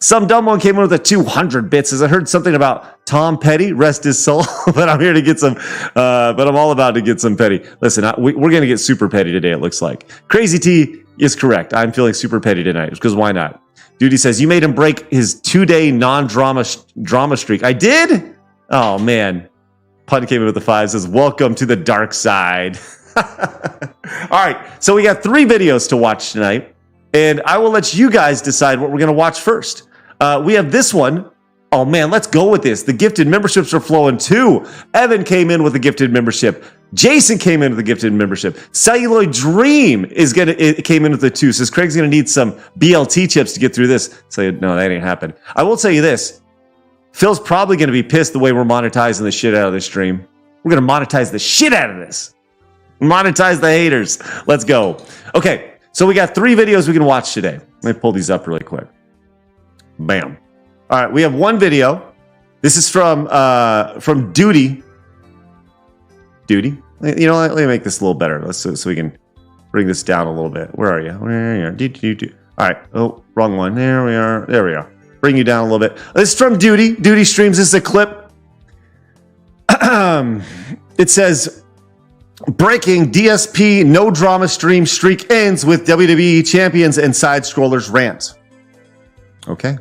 Some dumb one came in with a 200 bits. As I heard something about Tom Petty, rest his soul. But I'm here to get some. But I'm all about to get some petty. Listen, we're going to get super petty today. It looks like Crazy T is correct. I'm feeling super petty tonight because why not? Duty says you made him break his 2-day non-drama drama streak. I did. Oh man, Pun came in with the 5. Says welcome to the dark side. All right, so we got 3 videos to watch tonight, and I will let you guys decide what we're going to watch first. We have this one. Oh man, let's go with this. The gifted memberships are flowing too. Evan came in with a gifted membership. Jason came in with a gifted membership. Celluloid Dream came in with a 2. Says Craig's gonna need some BLT chips to get through this. So no, that ain't happen. I will tell you this. Phil's probably gonna be pissed the way we're monetizing the shit out of this stream. We're gonna monetize the shit out of this. Monetize the haters. Let's go. Okay, so we got 3 videos we can watch today. Let me pull these up really quick. Bam. All right, we have one video. This is from Duty. Duty. You know, let me make this a little better. So we can bring this down a little bit. Where are you? Where are you? All right. Oh, wrong one. There we are. There we are. Bring you down a little bit. This is from Duty. Duty streams. This is a clip. It says, breaking DSP no drama stream streak ends with WWE champions and side scrollers rant. Okay.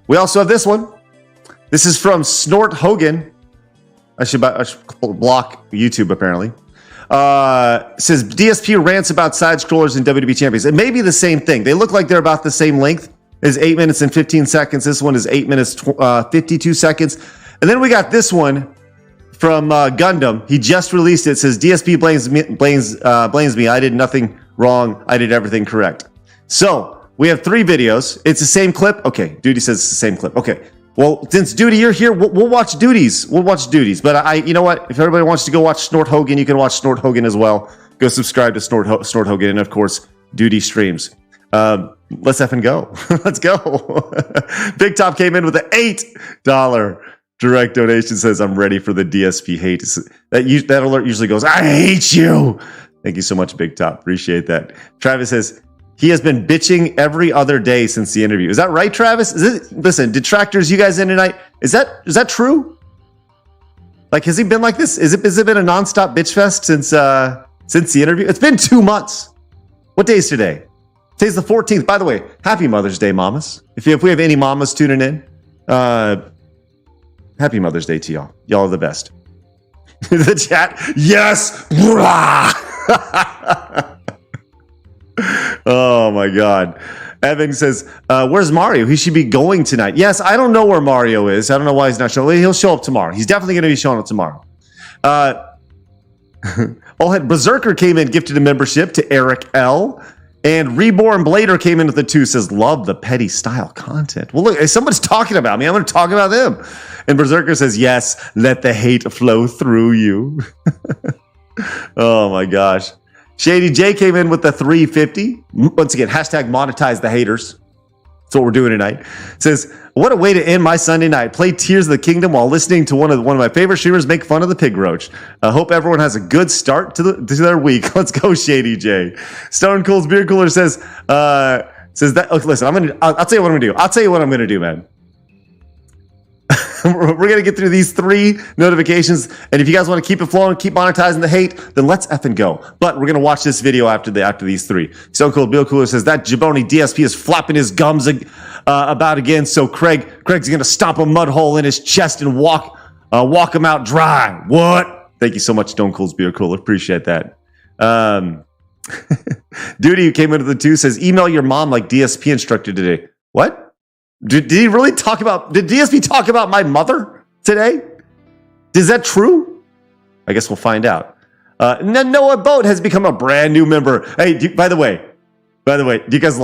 We also have this one. This is from Snort Hogan. I should block YouTube apparently. It says DSP rants about side scrollers and WWE champions. It may be the same thing. They look like they're about the same length. It's 8 minutes and 15 seconds. This one is 8 minutes 52 seconds. And then we got this one from Gundam. He just released it. It says DSP blames me. I did nothing wrong. I did everything correct. So we have 3 videos. It's the same clip. Okay, Duty says it's the same clip. Okay. Well, since Duty, you're here, we'll watch Duties. We'll watch Duties. But you know what? If everybody wants to go watch Snort Hogan, you can watch Snort Hogan as well. Go subscribe to Snort Hogan, and of course, Duty streams. Let's effing go. Let's go. Big Top came in with an $8 direct donation. Says I'm ready for the DSP hate. That alert usually goes, I hate you. Thank you so much, Big Top. Appreciate that. Travis says, he has been bitching every other day since the interview. Is that right, Travis? Listen, detractors, you guys in tonight? Is that true? Like, has he been like this? Has it been a nonstop bitch fest since the interview? It's been 2 months. What day is today? Today's the 14th. By the way, happy Mother's Day, mamas. If we have any mamas tuning in, happy Mother's Day to y'all. Y'all are the best. The chat, yes. Oh my God. Evan says, where's Mario? He should be going tonight. Yes, I don't know where Mario is. I don't know why he's not showing. He'll show up tomorrow. He's definitely going to be showing up tomorrow. Berserker came in, gifted a membership to Eric L. And Reborn Blader came in with the 2, says, love the petty style content. Well, look, if somebody's talking about me, I'm going to talk about them. And Berserker says, yes, let the hate flow through you. Oh my gosh. Shady J came in with the 350. Once again, hashtag monetize the haters. That's what we're doing tonight. Says, what a way to end my Sunday night. Play Tears of the Kingdom while listening to one of my favorite streamers make fun of the pig roach. I hope everyone has a good start to their week. Let's go, Shady J. Stone Cool's Beer Cooler says that. Okay, listen, I'll tell you what I'm gonna do. I'll tell you what I'm gonna do, man. We're going to get through these 3 notifications. And if you guys want to keep it flowing, keep monetizing the hate, then let's effing go. But we're going to watch this video after these 3. Stone Cold Bill Cooler says that Jaboni DSP is flapping his gums about again. So Craig's going to stomp a mud hole in his chest and walk him out dry. What? Thank you so much, Stone Cold Beer Cooler. Appreciate that. Duty, who came into the 2, says, email your mom like DSP instructed today. What? Did he really did DSP talk about my mother today? Is that true? I guess we'll find out. Noah Boat has become a brand new member. Hey, by the way, do you guys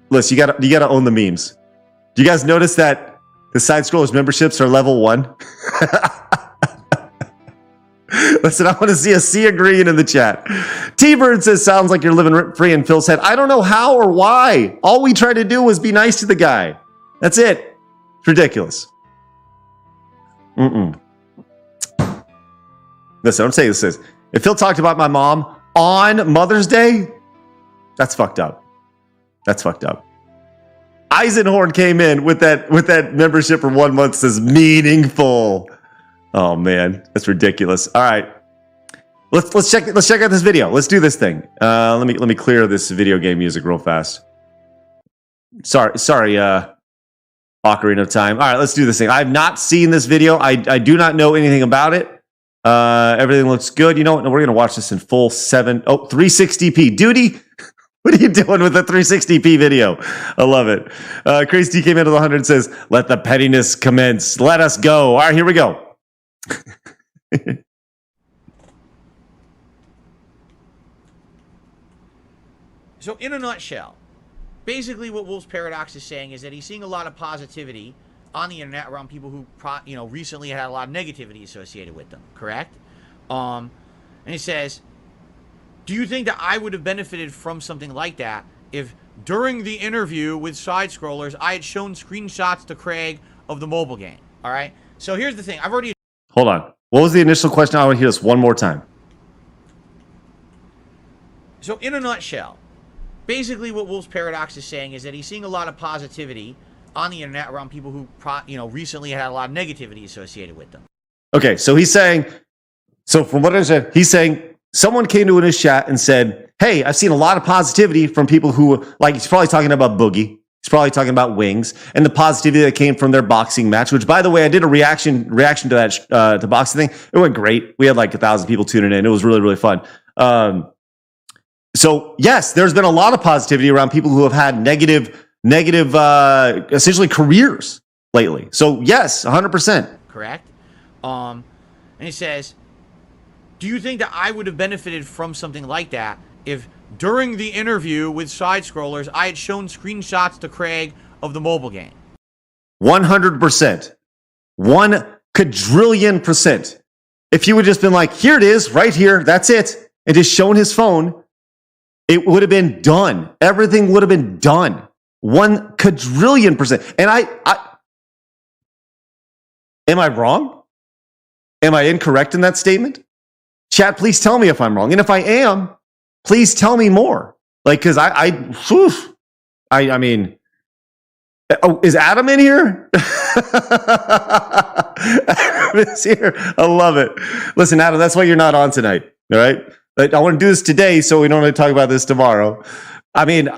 listen, you gotta own the memes. Do you guys notice that the side scrollers memberships are level 1? Listen, I want to see a sea of green in the chat. T-Bird says, sounds like you're living free in Phil's head. I don't know how or why. All we tried to do was be nice to the guy. That's it. It's ridiculous. Listen, I'm saying this. If Phil talked about my mom on Mother's Day, that's fucked up. That's fucked up. Eisenhorn came in with that membership for 1 month. Says meaningful. Oh man, that's ridiculous. All right, let's check out this video. Let's do this thing. Let me clear this video game music real fast. Sorry, Ocarina of Time. All right, let's do this thing. I've not seen this video. I do not know anything about it. Everything looks good. You know what? No, we're gonna watch this in full 360p. Duty. What are you doing with the 360p video? I love it. Crazy T came into the 100 and says, "Let the pettiness commence. Let us go." All right, here we go. So in a nutshell, basically what Wolf's Paradox is saying is that he's seeing a lot of positivity on the internet around people who recently had a lot of negativity associated with them, correct? And he says, do you think that I would have benefited from something like that if during the interview with Side Scrollers I had shown screenshots to Craig of the mobile game? All right, so here's the thing. Hold on. What was the initial question? I want to hear this one more time. So in a nutshell, basically what Wolf's Paradox is saying is that he's seeing a lot of positivity on the internet around people who recently had a lot of negativity associated with them. Okay, so he's saying, so from what I said, he's saying someone came to his chat and said, "Hey, I've seen a lot of positivity from people who," like, he's probably talking about Boogie. He's probably talking about Wings and the positivity that came from their boxing match, which, by the way, I did a reaction to that the boxing thing. It went great. We had like 1,000 people tuning in. It was really, really fun. So yes, there's been a lot of positivity around people who have had negative, essentially careers lately. So yes, 100%. Correct. And he says, do you think that I would have benefited from something like that if during the interview with Side Scrollers I had shown screenshots to Craig of the mobile game? 100%. 1,000,000,000,000%. If he would have just been like, "Here it is, right here, that's it," and just shown his phone, it would have been done. Everything would have been done. 1,000,000,000,000%. And I am I wrong? Am I incorrect in that statement? Chat, please tell me if I'm wrong. And if I am, please tell me more. Like, because I mean, oh, is Adam in here? Adam is here. I love it. Listen, Adam, that's why you're not on tonight. All right. I want to do this today so we don't have to talk about this tomorrow. I mean,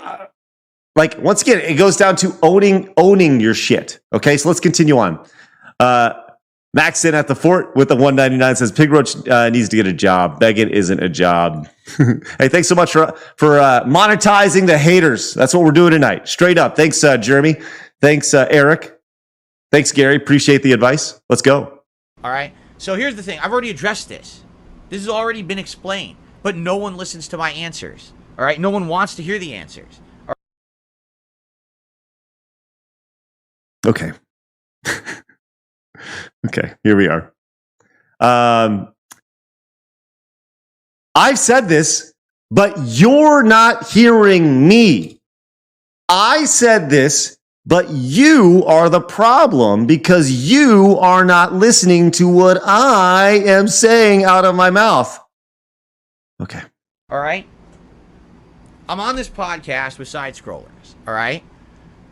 like, once again, it goes down to owning your shit. Okay, so let's continue on. Max in at the fort with the 199 says, "Pig Roach needs to get a job. Begging isn't a job." Hey, thanks so much for monetizing the haters. That's what we're doing tonight. Straight up. Thanks, Jeremy. Thanks, Eric. Thanks, Gary. Appreciate the advice. Let's go. All right. So here's the thing. I've already addressed this. This has already been explained, but no one listens to my answers. All right. No one wants to hear the answers. Okay. Okay, here we are. I've said this, but you're not hearing me. I said this, but you are the problem because you are not listening to what I am saying out of my mouth. Okay. All right. I'm on this podcast with Side Scrollers. All right.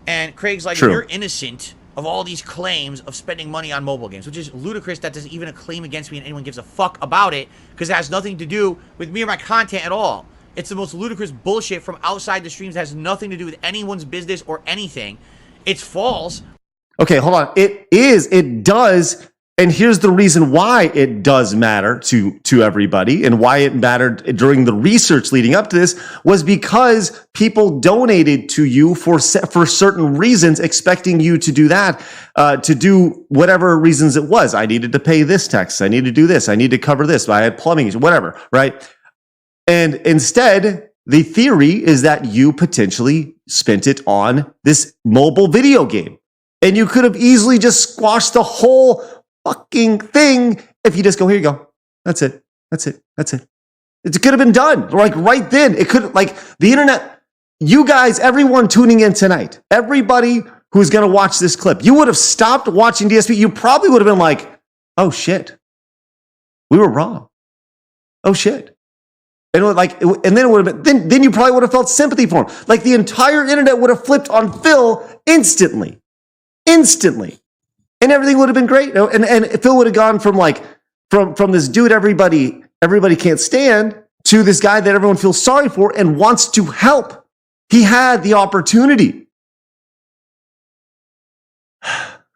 And Craig's like, True. You're innocent of all these claims of spending money on mobile games, which is ludicrous. That there's even a claim against me and anyone gives a fuck about it because it has nothing to do with me or my content at all. It's the most ludicrous bullshit from outside the streams that has nothing to do with anyone's business or anything. It's false. Okay, hold on. It does. And here's the reason why it does matter to everybody and why it mattered during the research leading up to this was because people donated to you for certain reasons, expecting you to do that, to do whatever reasons it was. I needed to pay this tax. I need to do this. I need to cover this. I had plumbing, whatever, right? And instead, the theory is that you potentially spent it on this mobile video game. And you could have easily just squashed the whole fucking thing if you just go, here you go. That's it. That's it. That's it. It could have been done like right then. It could, like, the internet, you guys, everyone tuning in tonight, everybody who's going to watch this clip, you would have stopped watching DSP. You probably would have been like, oh shit, we were wrong. Oh shit. And then it would have been, then you probably would have felt sympathy for him. Like the entire internet would have flipped on Phil instantly. And everything would have been great. And Phil would have gone from this dude everybody can't stand to this guy that everyone feels sorry for and wants to help. He had the opportunity.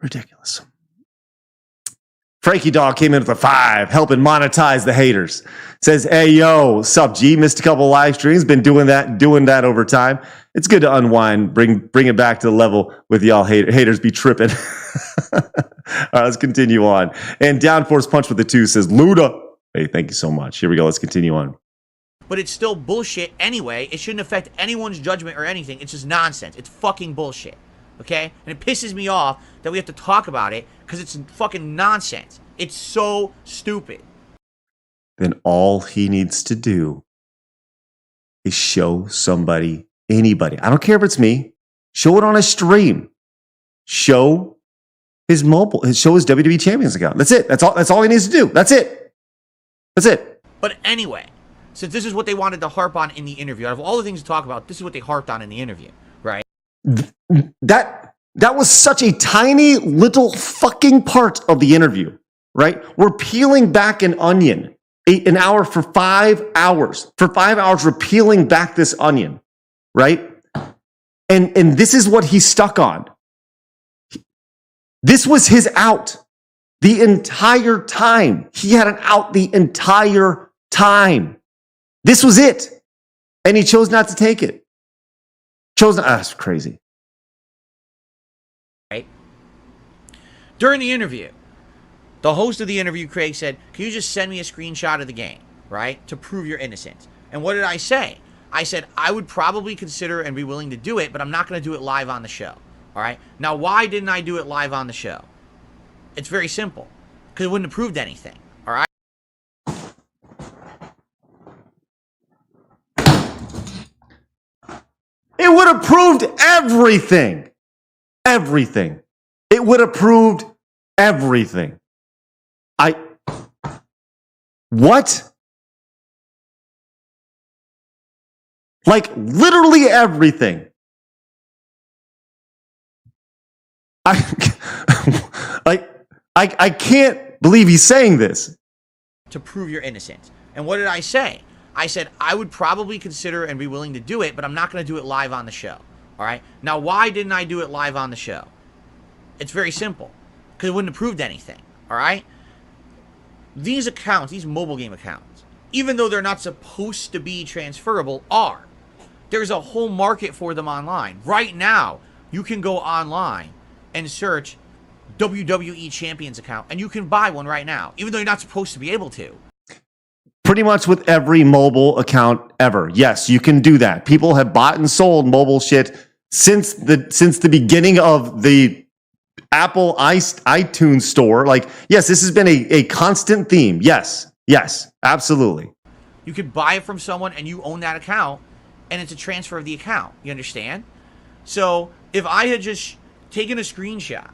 Ridiculous. Frankie Dog came in with a 5, helping monetize the haters. Says, hey, yo, sup, G? Missed a couple of live streams. Been doing that over time. It's good to unwind, bring it back to the level with y'all haters be tripping. All right, let's continue on. And Downforce Punch with the 2 says, Luda. Hey, thank you so much. Here we go. Let's continue on. But it's still bullshit anyway. It shouldn't affect anyone's judgment or anything. It's just nonsense. It's fucking bullshit. Okay? And it pisses me off that we have to talk about it because it's fucking nonsense. It's so stupid. Then all he needs to do is show somebody, anybody. I don't care if it's me. Show it on a stream. Show his show his WWE Champions account. That's it. That's all he needs to do. That's it. But anyway, since this is what they wanted to harp on in the interview, out of all the things to talk about, this is what they harped on in the interview, right? That was such a tiny little fucking part of the interview, right? We're peeling back an onion, an hour for 5 hours. For 5 hours, we're peeling back this onion, right? And this is what he's stuck on. This was his out the entire time. He had an out the entire time. This was it. And he chose not to take it. That's crazy. Right. During the interview, the host of the interview, Craig, said, can you just send me a screenshot of the game, right, to prove your innocence? And what did I say? I said, I would probably consider and be willing to do it, but I'm not going to do it live on the show. All right. Now, why didn't I do it live on the show? It's very simple. Because it wouldn't have proved anything. All right. It would have proved everything. Everything. It would have proved everything. What? Like literally everything. I can't believe he's saying this. To prove your innocence. And what did I say? I said, I would probably consider and be willing to do it, but I'm not going to do it live on the show. All right. Now, why didn't I do it live on the show? It's very simple. Because it wouldn't have proved anything. All right. These accounts, these mobile game accounts, even though they're not supposed to be transferable, are. There's a whole market for them online. Right now, you can go online and search WWE Champions account, and you can buy one right now, even though you're not supposed to be able to. Pretty much with every mobile account ever. Yes, you can do that. People have bought and sold mobile shit since the beginning of the Apple iTunes store. Like, yes, this has been a constant theme. Yes, absolutely. You could buy it from someone and you own that account, and it's a transfer of the account. You understand? So if I had just taken a screenshot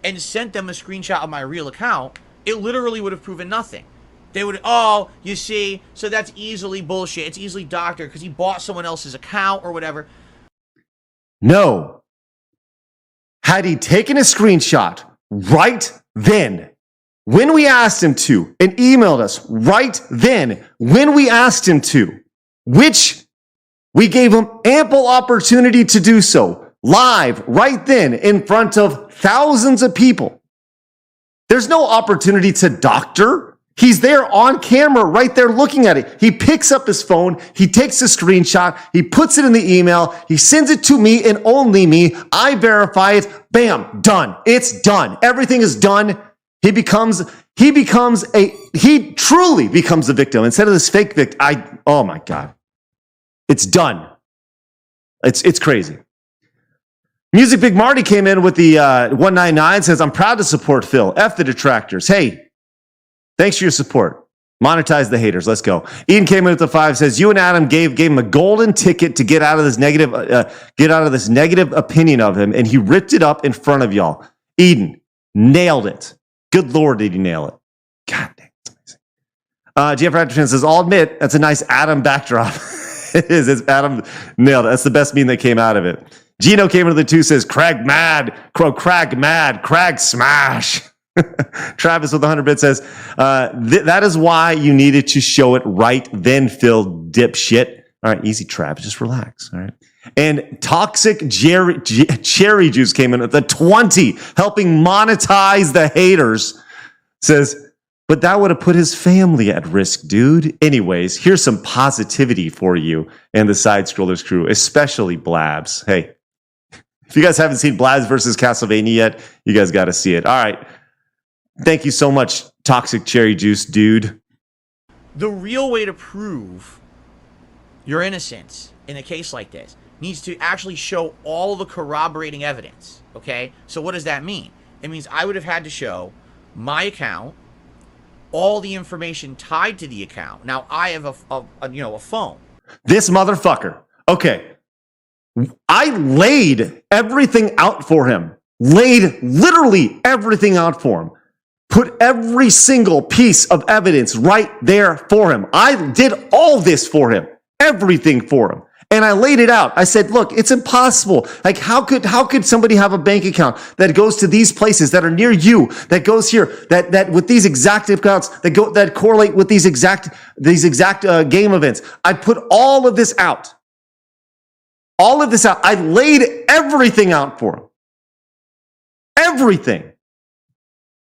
and sent them a screenshot of my real account, it literally would have proven nothing. They would, oh, you see, so that's easily bullshit. It's easily doctored because he bought someone else's account or whatever. No. Had he taken a screenshot right then, when we asked him to, and emailed us right then, when we asked him to, which we gave him ample opportunity to do so, live, right then, in front of thousands of people. There's no opportunity to doctor. He's there on camera, right there looking at it. He picks up his phone, he takes a screenshot, he puts it in the email, he sends it to me and only me. I verify it. Bam, done. It's done. Everything is done. He truly becomes the victim instead of this fake victim. Oh my God. It's done. It's crazy. Music Big Marty came in with the 199, says, I'm proud to support Phil. F the detractors. Hey, thanks for your support. Monetize the haters. Let's go. Ian came in with the 5, says, you and Adam gave him a golden ticket to get out of this negative opinion of him, and he ripped it up in front of y'all. Eden nailed it. Good Lord, did he nail it? God damn, it's GF Radisson says, I'll admit, that's a nice Adam backdrop. It is. It's Adam nailed it. That's the best meme that came out of it. Gino came into the 2, says, Crag mad, Crag smash. Travis with 100 bits says, that is why you needed to show it right then, Phil dipshit. All right, easy, Travis. Just relax. All right. And Toxic Cherry Juice came in at the 20, helping monetize the haters. Says, but that would have put his family at risk, dude. Anyways, here's some positivity for you and the Side Scrollers crew, especially Blabs. Hey, if you guys haven't seen Blabs versus Castlevania yet, you guys got to see it. All right. Thank you so much, Toxic Cherry Juice, dude. The real way to prove your innocence in a case like this needs to actually show all the corroborating evidence, okay? So what does that mean? It means I would have had to show my account, all the information tied to the account. Now, I have a phone. This motherfucker. Okay. I laid everything out for him. Laid literally everything out for him. Put every single piece of evidence right there for him. I did all this for him. Everything for him. And I laid it out. I said, look, it's impossible. Like, how could somebody have a bank account that goes to these places that are near you, that goes here, that with these exact accounts that correlate with these exact game events? I put all of this out. All of this out. I laid everything out for him. Everything.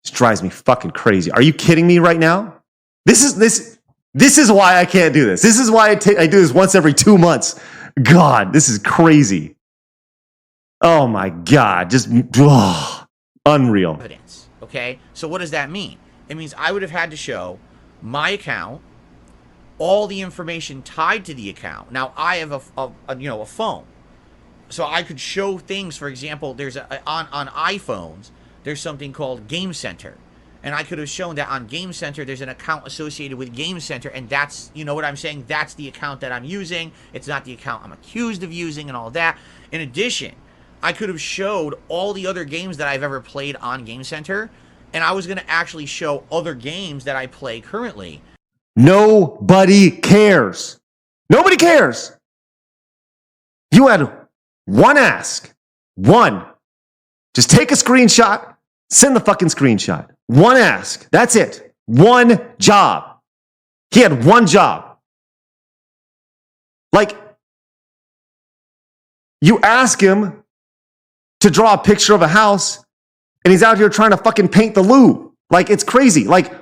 This drives me fucking crazy. Are you kidding me right now? This is why I can't do this. This is why I do this once every 2 months. God, this is crazy. Oh my God, just unreal. Evidence, okay? So what does that mean? It means I would have had to show my account, all the information tied to the account. Now, I have a phone. So I could show things, for example, there's on iPhones, there's something called Game Center. And I could have shown that on Game Center, there's an account associated with Game Center, and that's, you know what I'm saying? That's the account that I'm using. It's not the account I'm accused of using and all that. In addition, I could have showed all the other games that I've ever played on Game Center, and I was going to actually show other games that I play currently. Nobody cares. Nobody cares. You had one ask. One. Just take a screenshot, send the fucking screenshot. One ask. That's it. One job. He had one job. Like, you ask him to draw a picture of a house, and he's out here trying to fucking paint the loo. Like, it's crazy. Like,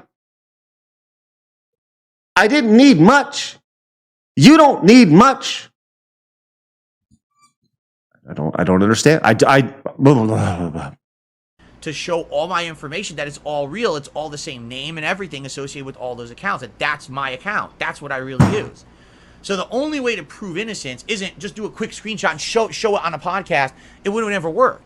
I didn't need much. You don't need much. I don't understand. To show all my information that it's all real, it's all the same name and everything associated with all those accounts. That's my account. That's what I really use. So the only way to prove innocence isn't just do a quick screenshot and show it on a podcast. It would have never worked.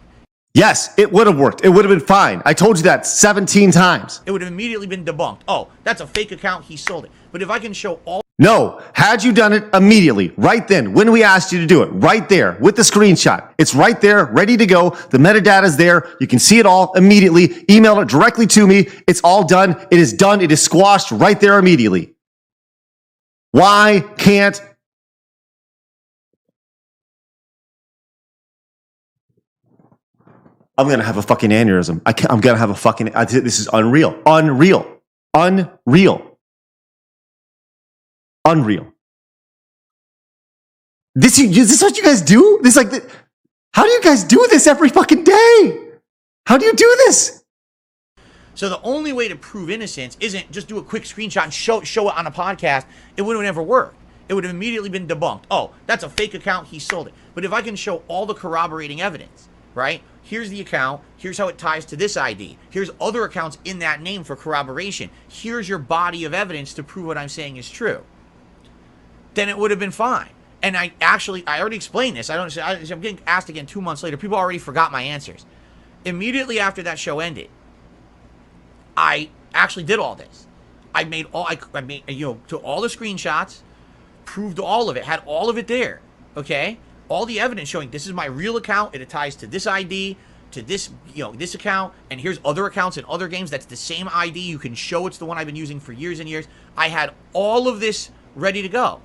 Yes, it would have worked. It would have been fine. I told you that 17 times. It would have immediately been debunked. Oh, that's a fake account. He sold it. But if I can show all... No, had you done it immediately, right then, when we asked you to do it, right there with the screenshot, it's right there, ready to go. The metadata is there. You can see it all immediately. Email it directly to me. It's all done. It is done. It is squashed right there immediately. Why can't... I'm going to have a fucking aneurysm. I'm going to have a fucking... This is unreal. Unreal. This is what you guys do? How do you guys do this every fucking day? How do you do this? So the only way to prove innocence isn't just do a quick screenshot and show it on a podcast. It would have never worked. It would have immediately been debunked. Oh, that's a fake account. He sold it. But if I can show all the corroborating evidence, right? Here's the account. Here's how it ties to this ID. Here's other accounts in that name for corroboration. Here's your body of evidence to prove what I'm saying is true. Then it would have been fine. And I already explained this. I'm getting asked again 2 months later. People already forgot my answers. Immediately after that show ended, I actually did all this. I made all to all the screenshots, proved all of it, had all of it there. Okay? All the evidence showing this is my real account. It ties to this ID, to this, this account, and here's other accounts in other games. That's the same ID. You can show it's the one I've been using for years and years. I had all of this ready to go.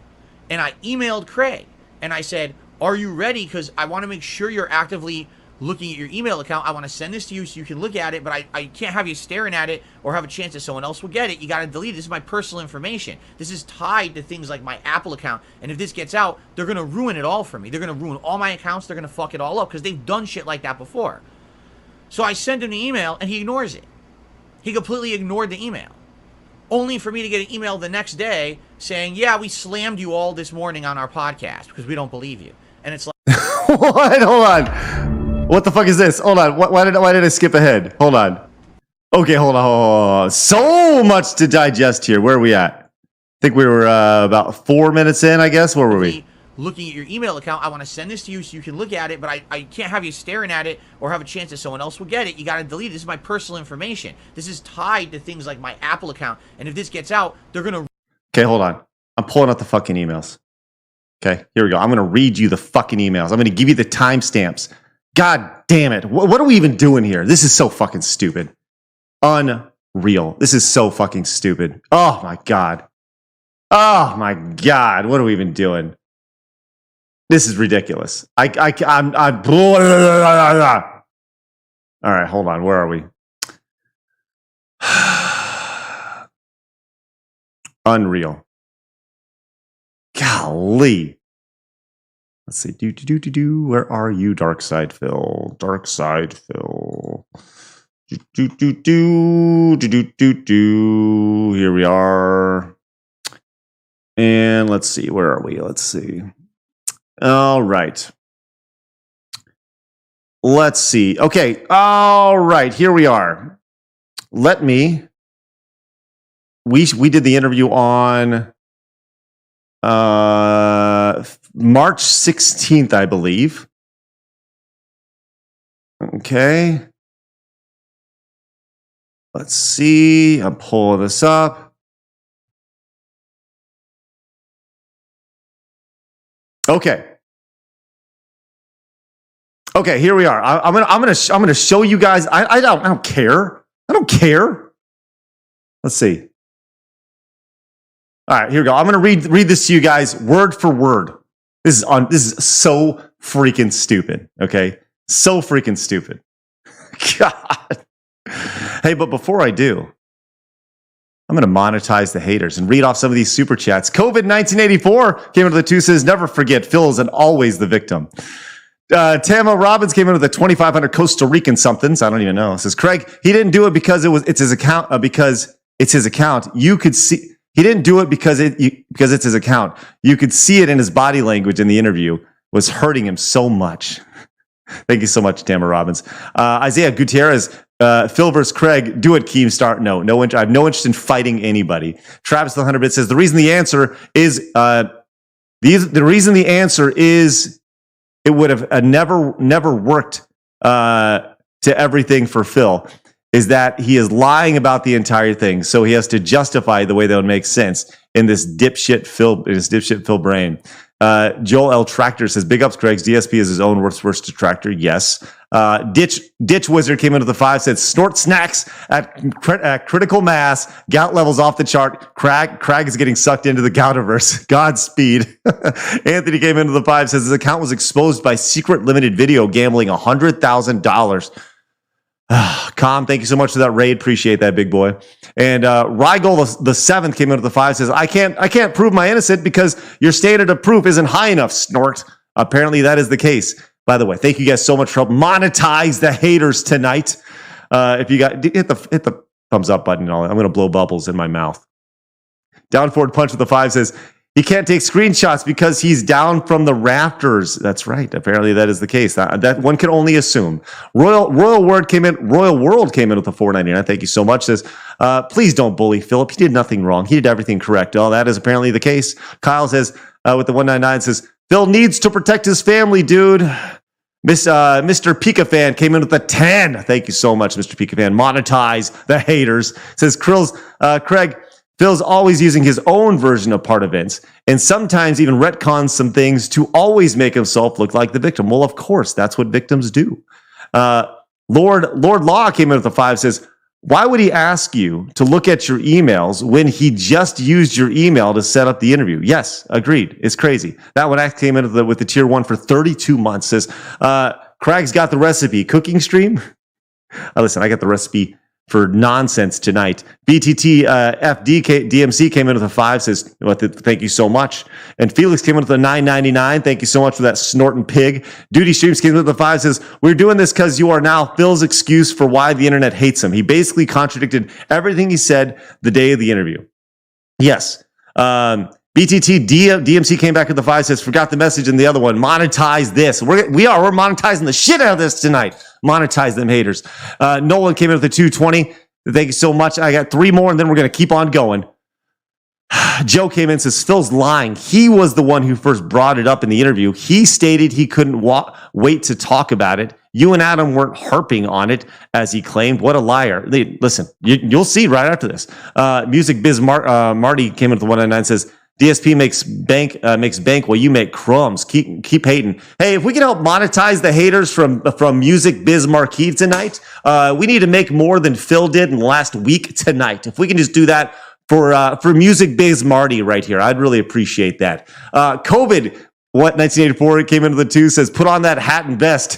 And I emailed Craig and I said, are you ready? Because I want to make sure you're actively looking at your email account. I want to send this to you so you can look at it, but I can't have you staring at it or have a chance that someone else will get it. You got to delete it. This is my personal information. This is tied to things like my Apple account. And if this gets out, they're going to ruin it all for me. They're going to ruin all my accounts. They're going to fuck it all up because they've done shit like that before. So I send him the email and he ignores it. He completely ignored the email. Only for me to get an email the next day saying, yeah, we slammed you all this morning on our podcast because we don't believe you. And it's like... What? Hold on. What the fuck is this? Hold on. Why did I skip ahead? Hold on. Okay, hold on. So much to digest here. Where are we at? I think we were about 4 minutes in, I guess. Where were we? Looking at your email account, I want to send this to you so you can look at it, but I can't have you staring at it or have a chance that someone else will get it. You got to delete it. This is my personal information. This is tied to things like my Apple account. And if this gets out, they're going to... Okay, hold on. I'm pulling out the fucking emails. Okay, here we go. I'm going to read you the fucking emails. I'm going to give you the timestamps. God damn it. What are we even doing here? This is so fucking stupid. Unreal. This is so fucking stupid. Oh my God. Oh my God. What are we even doing? This is ridiculous. I'm all right, hold on. Where are we? Unreal. Golly. Let's see. Where are you, Dark Side Phil? Dark Side Phil. Here we are. And let's see. Where are we? Let's see. All right. Let's see. Okay. All right. Here we are. We did the interview on March 16th, I believe. Okay. Let's see. I'm pulling this up. Okay. Okay, here we are. I'm gonna show you guys. I don't care. I don't care. Let's see. All right, here we go. I'm gonna read this to you guys word for word. This is so freaking stupid. Okay, so freaking stupid. God. Hey, but before I do, I'm going to monetize the haters and read off some of these super chats. COVID 1984 came into the two, says, never forget, Phil is and always the victim. Tama Robbins came in with a 2,500 Costa Rican somethings. I don't even know. It says, Craig, he didn't do it because it's his account. Because it's his account. You could see he didn't do it because it's his account. You could see it in his body language in the interview was hurting him so much. Thank you so much, Tama Robbins. Isaiah Gutierrez, Phil versus Craig, do it, Keemstar. No I have no interest in fighting anybody. Travis the 100-bit says the reason the answer is it would have never worked to everything for Phil is that he is lying about the entire thing, so he has to justify the way that would make sense in this dipshit Phil brain. Joel L. Tractor says, big ups, Craig's DSP is his own worst detractor. Yes. Ditch Wizard came into the 5, said, snort snacks at critical mass. Gout levels off the chart. Crag is getting sucked into the Goutiverse. Godspeed. Anthony came into the 5, says his account was exposed by secret limited video gambling $100,000. Com, thank you so much for that raid. Appreciate that, big boy. And Rigel the 7th came into the 5, says, I can't prove my innocent because your standard of proof isn't high enough, snort. Apparently that is the case. By the way, thank you guys so much for helping monetize the haters tonight. If you got hit the thumbs up button and all that. I'm gonna blow bubbles in my mouth. Downforward Punch with the 5 says he can't take screenshots because he's down from the rafters. That's right. Apparently that is the case. That one can only assume. Royal World came in with the 4.99. Thank you so much. Says, please don't bully Philip. He did nothing wrong. He did everything correct. Oh, that is apparently the case. Kyle says with the 199 says Phil needs to protect his family, dude. Mr. Pika Fan came in with a 10. Thank you so much, Mr. Pika Fan. Monetize the haters. Says Craig. Phil's always using his own version of part events and sometimes even retcons some things to always make himself look like the victim. Well, of course, that's what victims do. Lord Law came in with a 5, says, why would he ask you to look at your emails when he just used your email to set up the interview? Yes, agreed. It's crazy. That one came in with the tier 1 for 32 months. Says, Craig's got the recipe. Cooking stream? Listen, I got the recipe for nonsense tonight. BTT DMC came in with a 5, says, thank you so much. And Felix came in with a 9.99. Thank you so much for that snorting pig. Duty Streams came in with a 5, says, we're doing this because you are now Phil's excuse for why the internet hates him. He basically contradicted everything he said the day of the interview. Yes. BTT DMC came back with the 5, says, forgot the message, and the other one, monetize this. We're monetizing the shit out of this tonight. Monetize them haters. Nolan came in with a 220. Thank you so much. I got 3 more, and then we're going to keep on going. Joe came in and says, Phil's lying. He was the one who first brought it up in the interview. He stated he couldn't wait to talk about it. You and Adam weren't harping on it, as he claimed. What a liar. Listen, you'll see right after this. Music Biz Marty came in with the 199, says, DSP makes bank while you make crumbs. Keep hating. Hey, if we can help monetize the haters from Music Biz Marquee tonight, we need to make more than Phil did in the last week tonight. If we can just do that for Music Biz Marty right here, I'd really appreciate that. COVID, 1984 came into the 2, says, put on that hat and vest.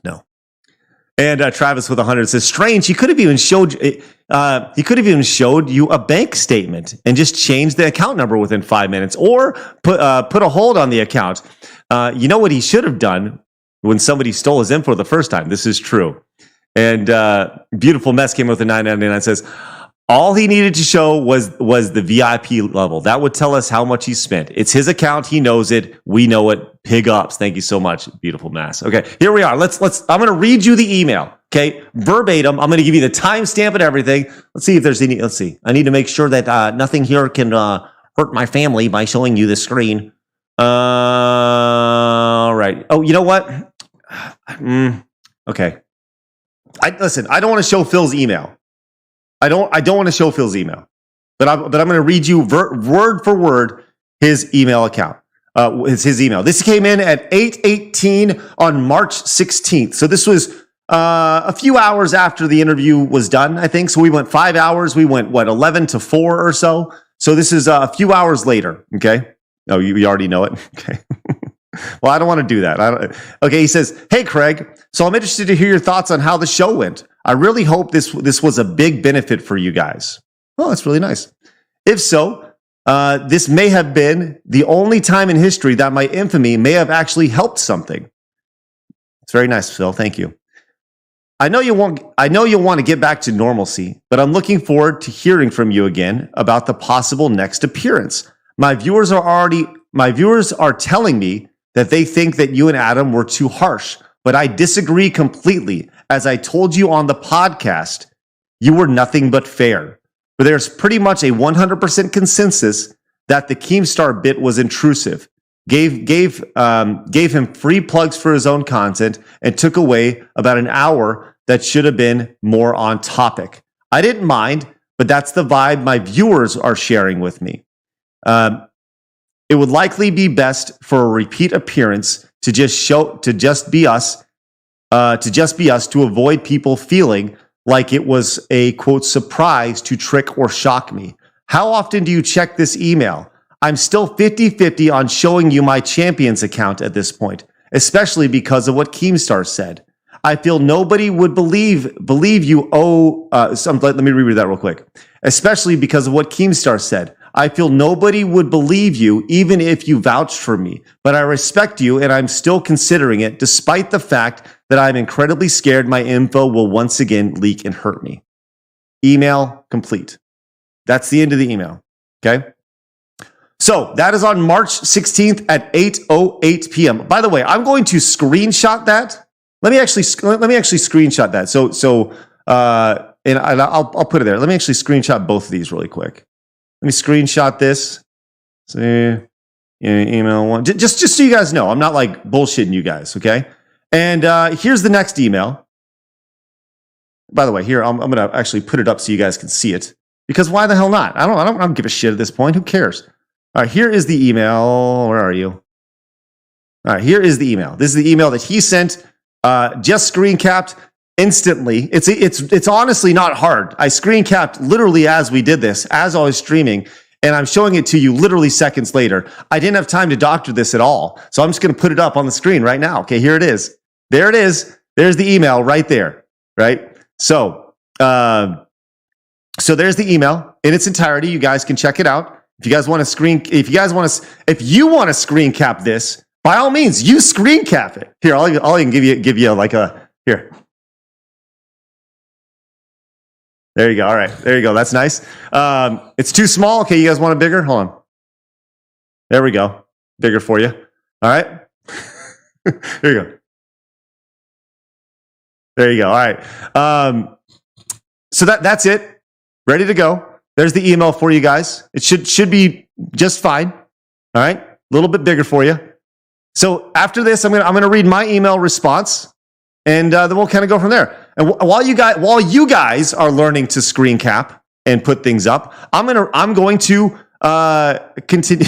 No. And Travis with 100 says, strange. He could have even showed you a bank statement and just changed the account number within 5 minutes, or put a hold on the account. You know what he should have done when somebody stole his info the first time. This is true. And Beautiful Mess came with a 9.99, says, all he needed to show was the VIP level. That would tell us how much he spent. It's his account. He knows it. We know it. Pig ups. Thank you so much, Beautiful Mass. Okay, here we are. I'm going to read you the email. Okay, verbatim. I'm going to give you the timestamp and everything. Let's see if there's any. Let's see. I need to make sure that nothing here can hurt my family by showing you the screen. All right. Oh, you know what? Okay. Listen. I don't want to show Phil's email. I don't want to show Phil's email, but I'm going to read you word for word his email account. His email. This came in at 8:18 on March 16th. So this was a few hours after the interview was done, I think. So we went 5 hours. We went 11 to 4 or so. So this is a few hours later. Okay. Oh, you already know it. Okay. Well, I don't want to do that. Okay. He says, hey, Craig. So I'm interested to hear your thoughts on how the show went. I really hope this was a big benefit for you guys. Oh, that's really nice. If so, this may have been the only time in history that my infamy may have actually helped something. It's very nice, Phil. Thank you. I know you'll want to get back to normalcy, but I'm looking forward to hearing from you again about the possible next appearance. My viewers are telling me that they think that you and Adam were too harsh, but I disagree completely. As I told you on the podcast, you were nothing but fair. But there's pretty much a 100% consensus that the Keemstar bit was intrusive, gave him free plugs for his own content, and took away about an hour that should have been more on topic. I didn't mind, but that's the vibe my viewers are sharing with me. It would likely be best for a repeat appearance to just be us to avoid people feeling like it was a, quote, surprise to trick or shock me. How often do you check this email? I'm still 50-50 on showing you my Champions account at this point, especially because of what Keemstar said. I feel nobody would believe you owe... let me reread that real quick. Especially because of what Keemstar said. I feel nobody would believe you even if you vouched for me. But I respect you and I'm still considering it despite the fact that I'm incredibly scared my info will once again leak and hurt me. Email complete. That's the end of the email. Okay? So that is on March 16th at 8:08 p.m. By the way, I'm going to screenshot that. Let me actually screenshot that. And I'll put it there. Let me actually screenshot both of these really quick. Let me screenshot this. See, email one. Just so you guys know, I'm not like bullshitting you guys, okay? And here's the next email. By the way, here I'm gonna actually put it up so you guys can see it. Because why the hell not? I don't give a shit at this point. Who cares? All right, here is the email. Where are you? All right, here is the email. This is the email that he sent, just screen capped instantly. It's honestly not hard. I screen capped literally as we did this, as I was streaming, and I'm showing it to you literally seconds later. I didn't have time to doctor this at all, so I'm just going to put it up on the screen right now. Okay, here it is. There it is. There's the email right there, right? So there's the email in its entirety. You guys can check it out. If you want to screen cap this, by all means, you screen cap it. Here, I'll even give you like a here. There you go. All right, there you go. That's nice. It's too small. Okay, you guys want it bigger? Hold on. There we go. Bigger for you. All right. There you go. There you go. All right. So that's it. Ready to go. There's the email for you guys. It should be just fine. All right. A little bit bigger for you. So after this, I'm gonna read my email response, and then we'll kind of go from there. And while you guys are learning to screen cap and put things up, I'm going to continue.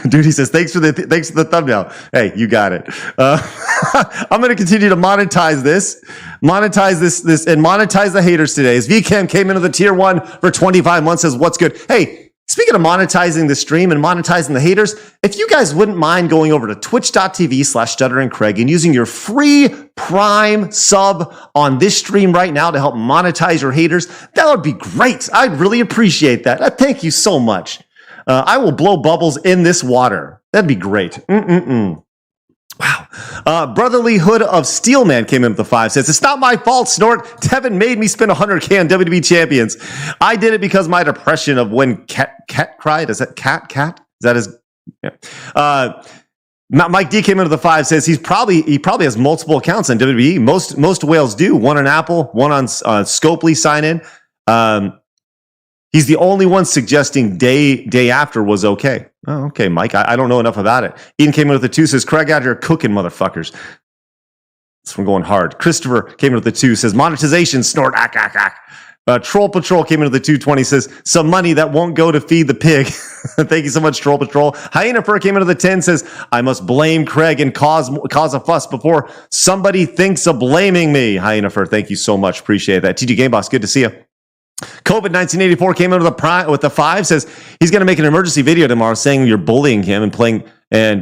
Dude, he says thanks for the thumbnail. Hey, you got it. I'm going to continue to monetize this, and monetize the haters today. As VCam came into the tier 1 for 25 months, says what's good. Hey, speaking of monetizing the stream and monetizing the haters, if you guys wouldn't mind going over to twitch.tv/StutteringCraig and using your free Prime sub on this stream right now to help monetize your haters, that would be great. I'd really appreciate that. Thank you so much. I will blow bubbles in this water. That'd be great. Wow. Brotherly Hood of Steelman came in with the 5, says, it's not my fault, Snort. Tevin made me spend $100K on WWE champions. I did it because my depression of when cat cried. Is that cat? Is that his? Yeah. Mike D came into the 5, says he probably has multiple accounts on WWE. Most whales do. One on Apple, one on Scopely sign in. He's the only one suggesting day after was okay. Oh, okay, Mike. I don't know enough about it. Ian came in with the 2, says Craig out here cooking, motherfuckers. It's from going hard. Christopher came in with the 2, says monetization, Snort. Troll Patrol came into the 220, says some money that won't go to feed the pig. Thank you so much, Troll Patrol. Hyena Fur came into the 10, says I must blame Craig and cause a fuss before somebody thinks of blaming me. Hyena Fur, thank you so much. Appreciate that. TG Game Boss, good to see you. COVID 1984 came into with the 5, says he's going to make an emergency video tomorrow saying you're bullying him and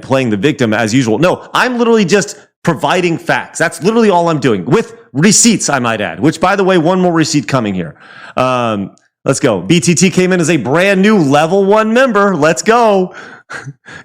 playing the victim as usual. No, I'm literally just providing facts. That's literally all I'm doing with receipts, I might add, which, by the way, one more receipt coming here. Let's go. BTT came in as a brand new level 1 member. Let's go.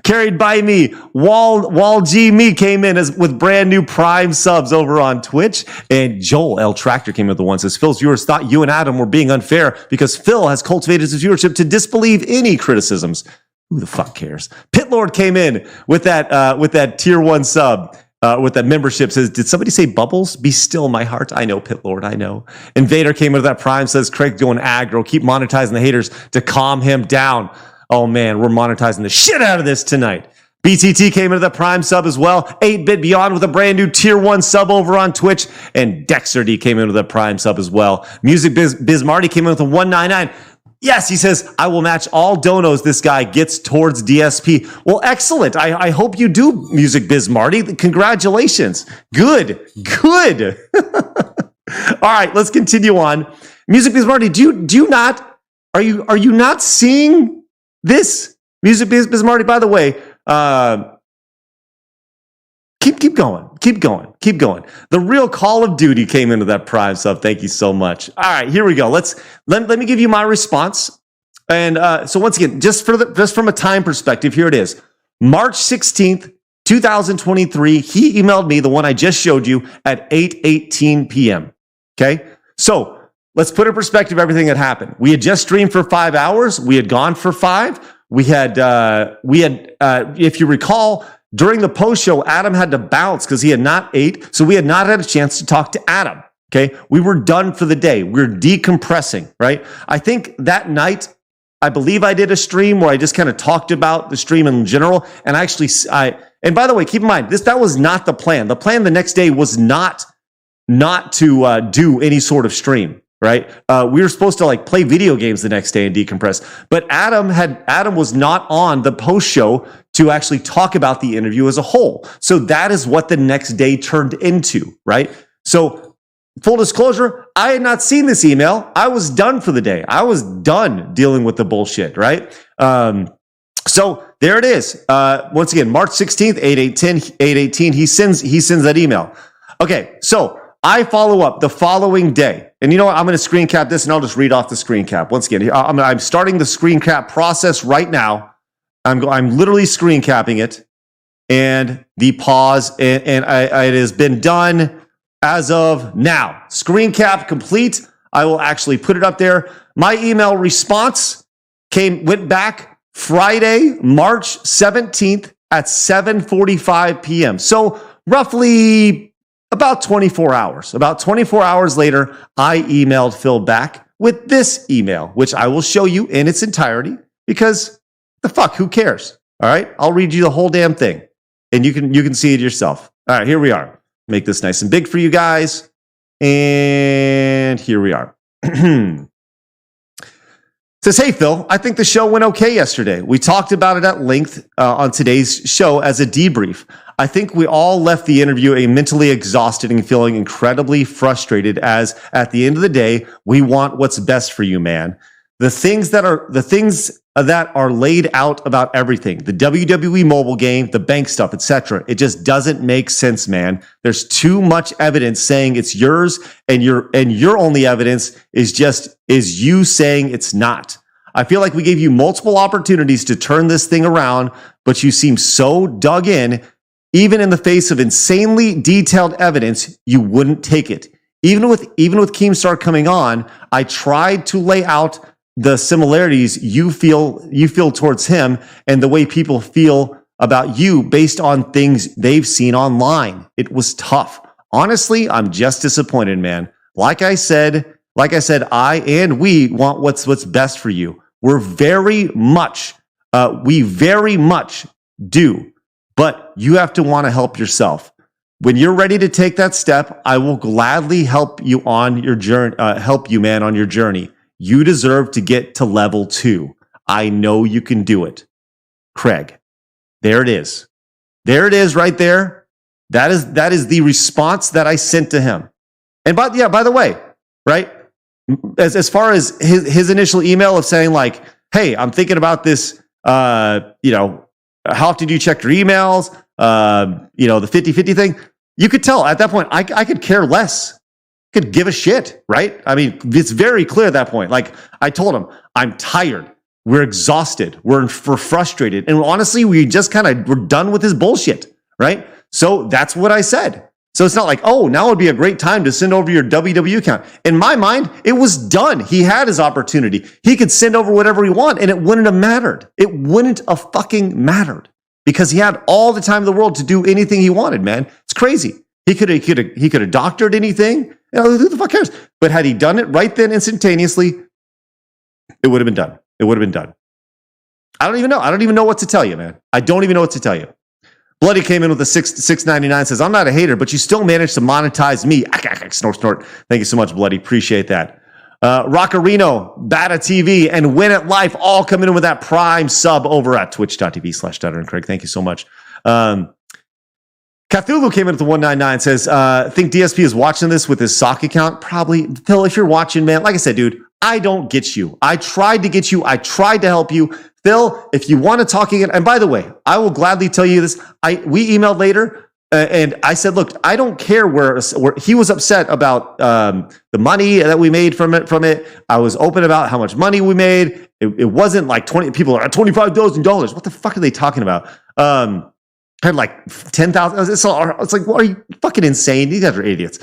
Carried by me. Wall G me came in with brand new Prime subs over on Twitch. And Joel L. Tractor came in with the 1, says Phil's viewers thought you and Adam were being unfair because Phil has cultivated his viewership to disbelieve any criticisms. Who the fuck cares? Pitlord came in with that tier 1 sub. With that membership, says, did somebody say bubbles? Be still, my heart. I know, Pitlord, I know. Invader came into that Prime, says Craig going aggro. Keep monetizing the haters to calm him down. Oh man, we're monetizing the shit out of this tonight. BTT came into the Prime sub as well. 8-Bit Beyond with a brand new tier 1 sub over on Twitch. And Dexter D came into the Prime sub as well. Music Biz Marty came in with a 199. Yes, he says, I will match all donos this guy gets towards DSP. Well, excellent. I hope you do, Music Biz Marty. Congratulations. Good. All right, let's continue on. Music Biz Marty, are you not seeing this? Music Biz Marty, by the way, keep going. The real Call of Duty came into that Prime sub. Thank you so much. All right, here we go. Let me give you my response. And so once again, just from a time perspective, here it is. March 16th, 2023, he emailed me, the one I just showed you, at 8:18 p.m. Okay? So let's put in perspective everything that happened. We had just streamed for 5 hours. We had gone for 5. We had, if you recall, during the post show, Adam had to bounce because he had not ate. So we had not had a chance to talk to Adam. Okay. We were done for the day. We're decompressing, right? I think that night, I believe I did a stream where I just kind of talked about the stream in general. And and by the way, keep in mind, that was not the plan. The plan the next day was not to do any sort of stream. Right? We were supposed to play video games the next day and decompress. But Adam was not on the post show to actually talk about the interview as a whole. So that is what the next day turned into, right? So full disclosure, I had not seen this email. I was done for the day. I was done dealing with the bullshit, right? So there it is. Once again, March 16th, 8/18, he sends that email. Okay, so I follow up the following day. And you know what? I'm going to screen cap this and I'll just read off the screen cap. Once again, I'm starting the screen cap process right now. I'm literally screen capping it, and the pause, and it has been done as of now. Screen cap complete. I will actually put it up there. My email response went back Friday, March 17th at 7:45 p.m. So roughly about 24 hours. About 24 hours later, I emailed Phil back with this email, which I will show you in its entirety because the fuck, who cares? All right, I'll read you the whole damn thing, and you can see it yourself. All right, here we are. Make this nice and big for you guys, and here we are. Says, hey, Phil, I think the show went okay yesterday. We talked about it at length on today's show as a debrief. I think we all left the interview mentally exhausted and feeling incredibly frustrated, as at the end of the day, we want what's best for you, man. The things that are laid out about everything, the WWE mobile game, the bank stuff, etc. It just doesn't make sense, man. There's too much evidence saying it's yours, and your only evidence is you saying it's not. I feel like we gave you multiple opportunities to turn this thing around, but you seem so dug in. Even in the face of insanely detailed evidence, you wouldn't take it. Even with Keemstar coming on, I tried to lay out the similarities you feel towards him and the way people feel about you based on things they've seen online. It was tough. Honestly, I'm just disappointed, man. Like I said, I and we want what's best for you. We very much do, but you have to want to help yourself. When you're ready to take that step, I will gladly help you on your journey. Man, on your journey. You deserve to get to level 2. I know you can do it. Craig. There it is. There it is right there. That is the response that I sent to him. And by the way, right? As far as his initial email of saying like, hey, I'm thinking about this, how often do you check your emails? The 50-50 thing. You could tell at that point, I could care less. Could give a shit, right? I mean, it's very clear at that point. Like I told him, I'm tired. We're exhausted. We're frustrated. And honestly, we're done with his bullshit, right? So that's what I said. So it's not like, oh, now would be a great time to send over your WWE account. In my mind, it was done. He had his opportunity. He could send over whatever he wanted, and it wouldn't have mattered. It wouldn't have fucking mattered because he had all the time in the world to do anything he wanted, man. It's crazy. He could have doctored anything. Who the fuck cares? But had he done it right then, instantaneously, it would have been done. It would have been done. I don't even know. I don't even know what to tell you, man. I don't even know what to tell you. Bloody came in with a $6.99, says, I'm not a hater, but you still managed to monetize me. Snort. Thank you so much, Bloody. Appreciate that. Rockerino, Bata TV, and Win It Life all come in with that Prime sub over at twitch.tv/Stuttering Craig. Thank you so much. Cthulhu came in at the 199, says, think DSP is watching this with his sock account? Probably. Phil, if you're watching, man, like I said, dude, I don't get you. I tried to get you. I tried to help you. Phil, if you want to talk again, and by the way, I will gladly tell you this. We emailed later, and I said, look, I don't care where he was upset about the money that we made from it. I was open about how much money we made. It wasn't like 20 people are at $25,000. What the fuck are they talking about? Had like 10,000. It's like, what, are you fucking insane? These guys are idiots.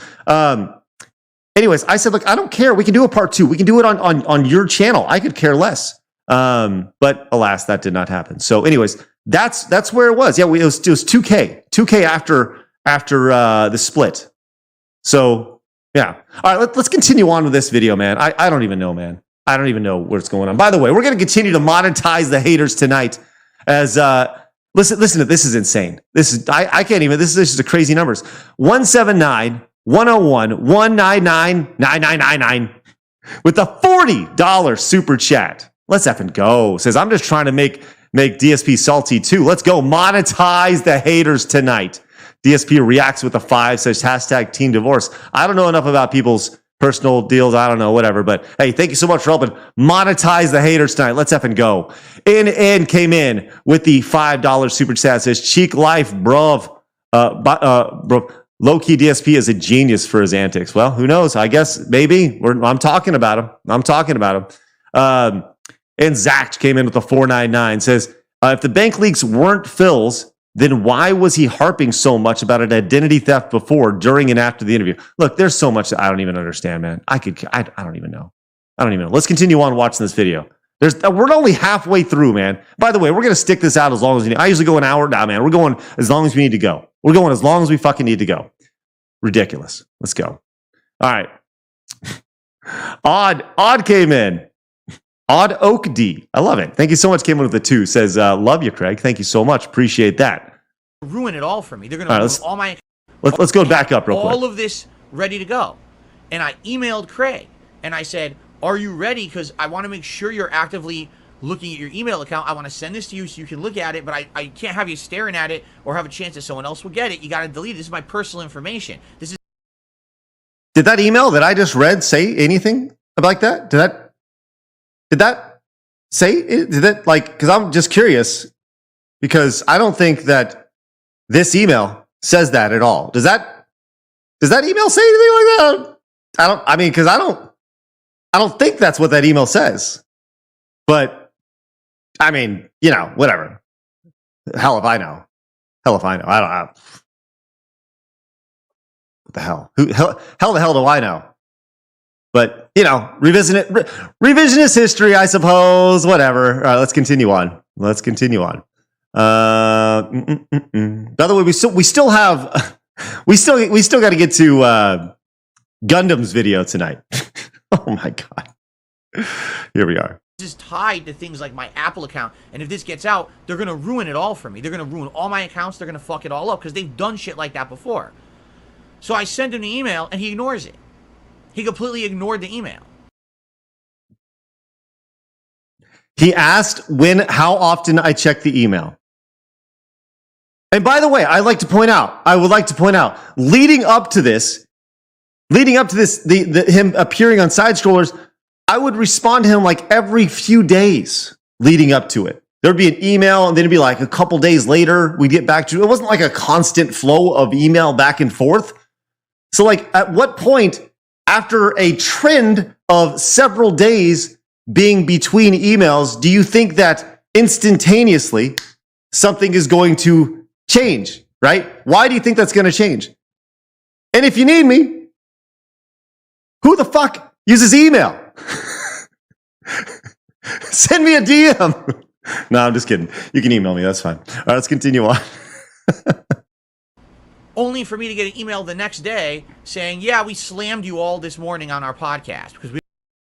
Anyways, I said, look, I don't care. We can do a part 2. We can do it on your channel. I could care less. But alas, that did not happen. So anyways, that's where it was. Yeah, it was 2K after the split. So yeah. All right, let's continue on with this video, man. I don't even know, man. I don't even know what's going on. By the way, we're going to continue to monetize the haters tonight as, Listen to this is insane. I can't even. This is just crazy numbers. 179 101 199 9999 with a $40 super chat. Let's effing go. Says I'm just trying to make make DSP salty too. Let's go monetize the haters tonight. DSP reacts with a 5, says hashtag team divorce. I don't know enough about people's personal deals. I don't know, whatever. But hey, thank you so much for helping monetize the haters tonight. Let's effing go. In came in with the $5 super chat. Says cheek life, bruv. Bro, low-key DSP is a genius for his antics. Well, who knows? I guess maybe. I'm talking about him. And Zach came in with a 499. Says, if the bank leaks weren't Phil's, then why was he harping so much about an identity theft before, during, and after the interview? Look, there's so much that I don't even understand, man. I don't even know. Let's continue on watching this video. We're only halfway through, man. By the way, we're going to stick this out as long as we need. I usually go an hour. Nah, man, we're going as long as we need to go. We're going as long as we fucking need to go. Ridiculous. Let's go. All right. Odd came in. Odd Oak D. I love it. Thank you so much. Came in with the 2. Says, love you, Craig. Thank you so much. Appreciate that. Ruin it all for me. They're going to ruin all my... Let's go back up real quick. All of this ready to go. And I emailed Craig and I said, are you ready? Because I want to make sure you're actively looking at your email account. I want to send this to you so you can look at it, but I can't have you staring at it or have a chance that someone else will get it. You got to delete it. This is my personal information. Did that email that I just read say anything like that? Did that say it? Did that, like, because I'm just curious, because I don't think that this email says that at all. Does that email say anything like that? Because I don't think that's what that email says. But I mean, whatever. Hell if I know. I don't know. What the hell? Hell the hell do I know? But, revisionist history, I suppose, whatever. All right, let's continue on. By the way, we still have, we still got to get to Gundam's video tonight. Oh my God. Here we are. This is tied to things like my Apple account. And if this gets out, they're going to ruin it all for me. They're going to ruin all my accounts. They're going to fuck it all up because they've done shit like that before. So I send him the email and he ignores it. He completely ignored the email. He asked how often I check the email. And by the way, I would like to point out, leading up to this, him appearing on Side Scrollers, I would respond to him like every few days leading up to it. There'd be an email, and then it'd be like a couple days later, we'd get back to it. It wasn't like a constant flow of email back and forth. So like, at what point, after a trend of several days being between emails, do you think that instantaneously something is going to change, right? Why do you think that's going to change? And if you need me, who the fuck uses email? Send me a DM. No, I'm just kidding. You can email me. That's fine. All right, let's continue on. Only for me to get an email the next day saying, yeah, we slammed you all this morning on our podcast.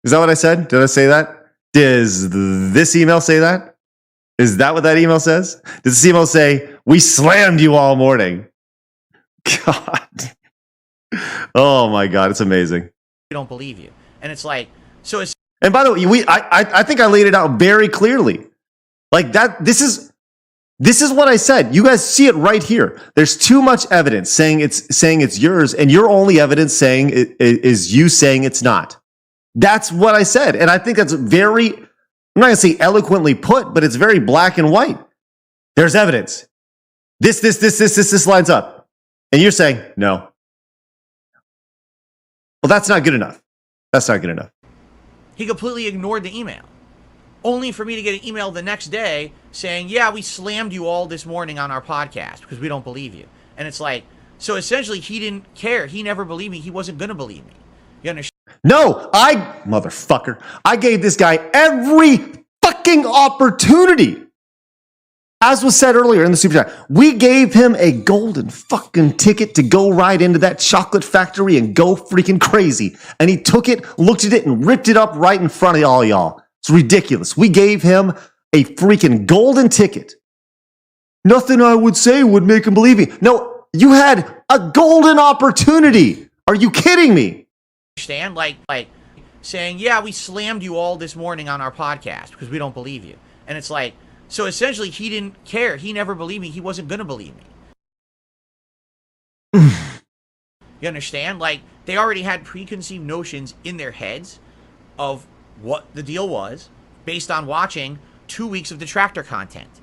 Is that what I said? Did I say that? Does this email say that? Is that what that email says? Does this email say, we slammed you all morning? God. Oh my God, it's amazing. We don't believe you. And it's like, so it's... And by the way, I think I laid it out very clearly. Like that, this is what I said. You guys see it right here. There's too much evidence saying it's yours, and your only evidence saying is you saying it's not. That's what I said. And I think that's very, I'm not going to say eloquently put, but it's very black and white. There's evidence. This lines up. And you're saying, no. Well, that's not good enough. That's not good enough. He completely ignored the email. Only for me to get an email the next day saying, yeah, we slammed you all this morning on our podcast because we don't believe you. And it's like, so essentially he didn't care. He never believed me. He wasn't going to believe me. You understand? No, motherfucker, I gave this guy every fucking opportunity. As was said earlier in the super chat, we gave him a golden fucking ticket to go right into that chocolate factory and go freaking crazy. And he took it, looked at it, and ripped it up right in front of all y'all. It's ridiculous. We gave him a freaking golden ticket. Nothing I would say would make him believe me. No, you had a golden opportunity. Are you kidding me? Understand? Like saying, yeah, we slammed you all this morning on our podcast because we don't believe you. And it's like, So essentially, he didn't care. He never believed me. He wasn't going to believe me. You understand? Like, they already had preconceived notions in their heads of what the deal was based on watching 2 weeks of detractor content,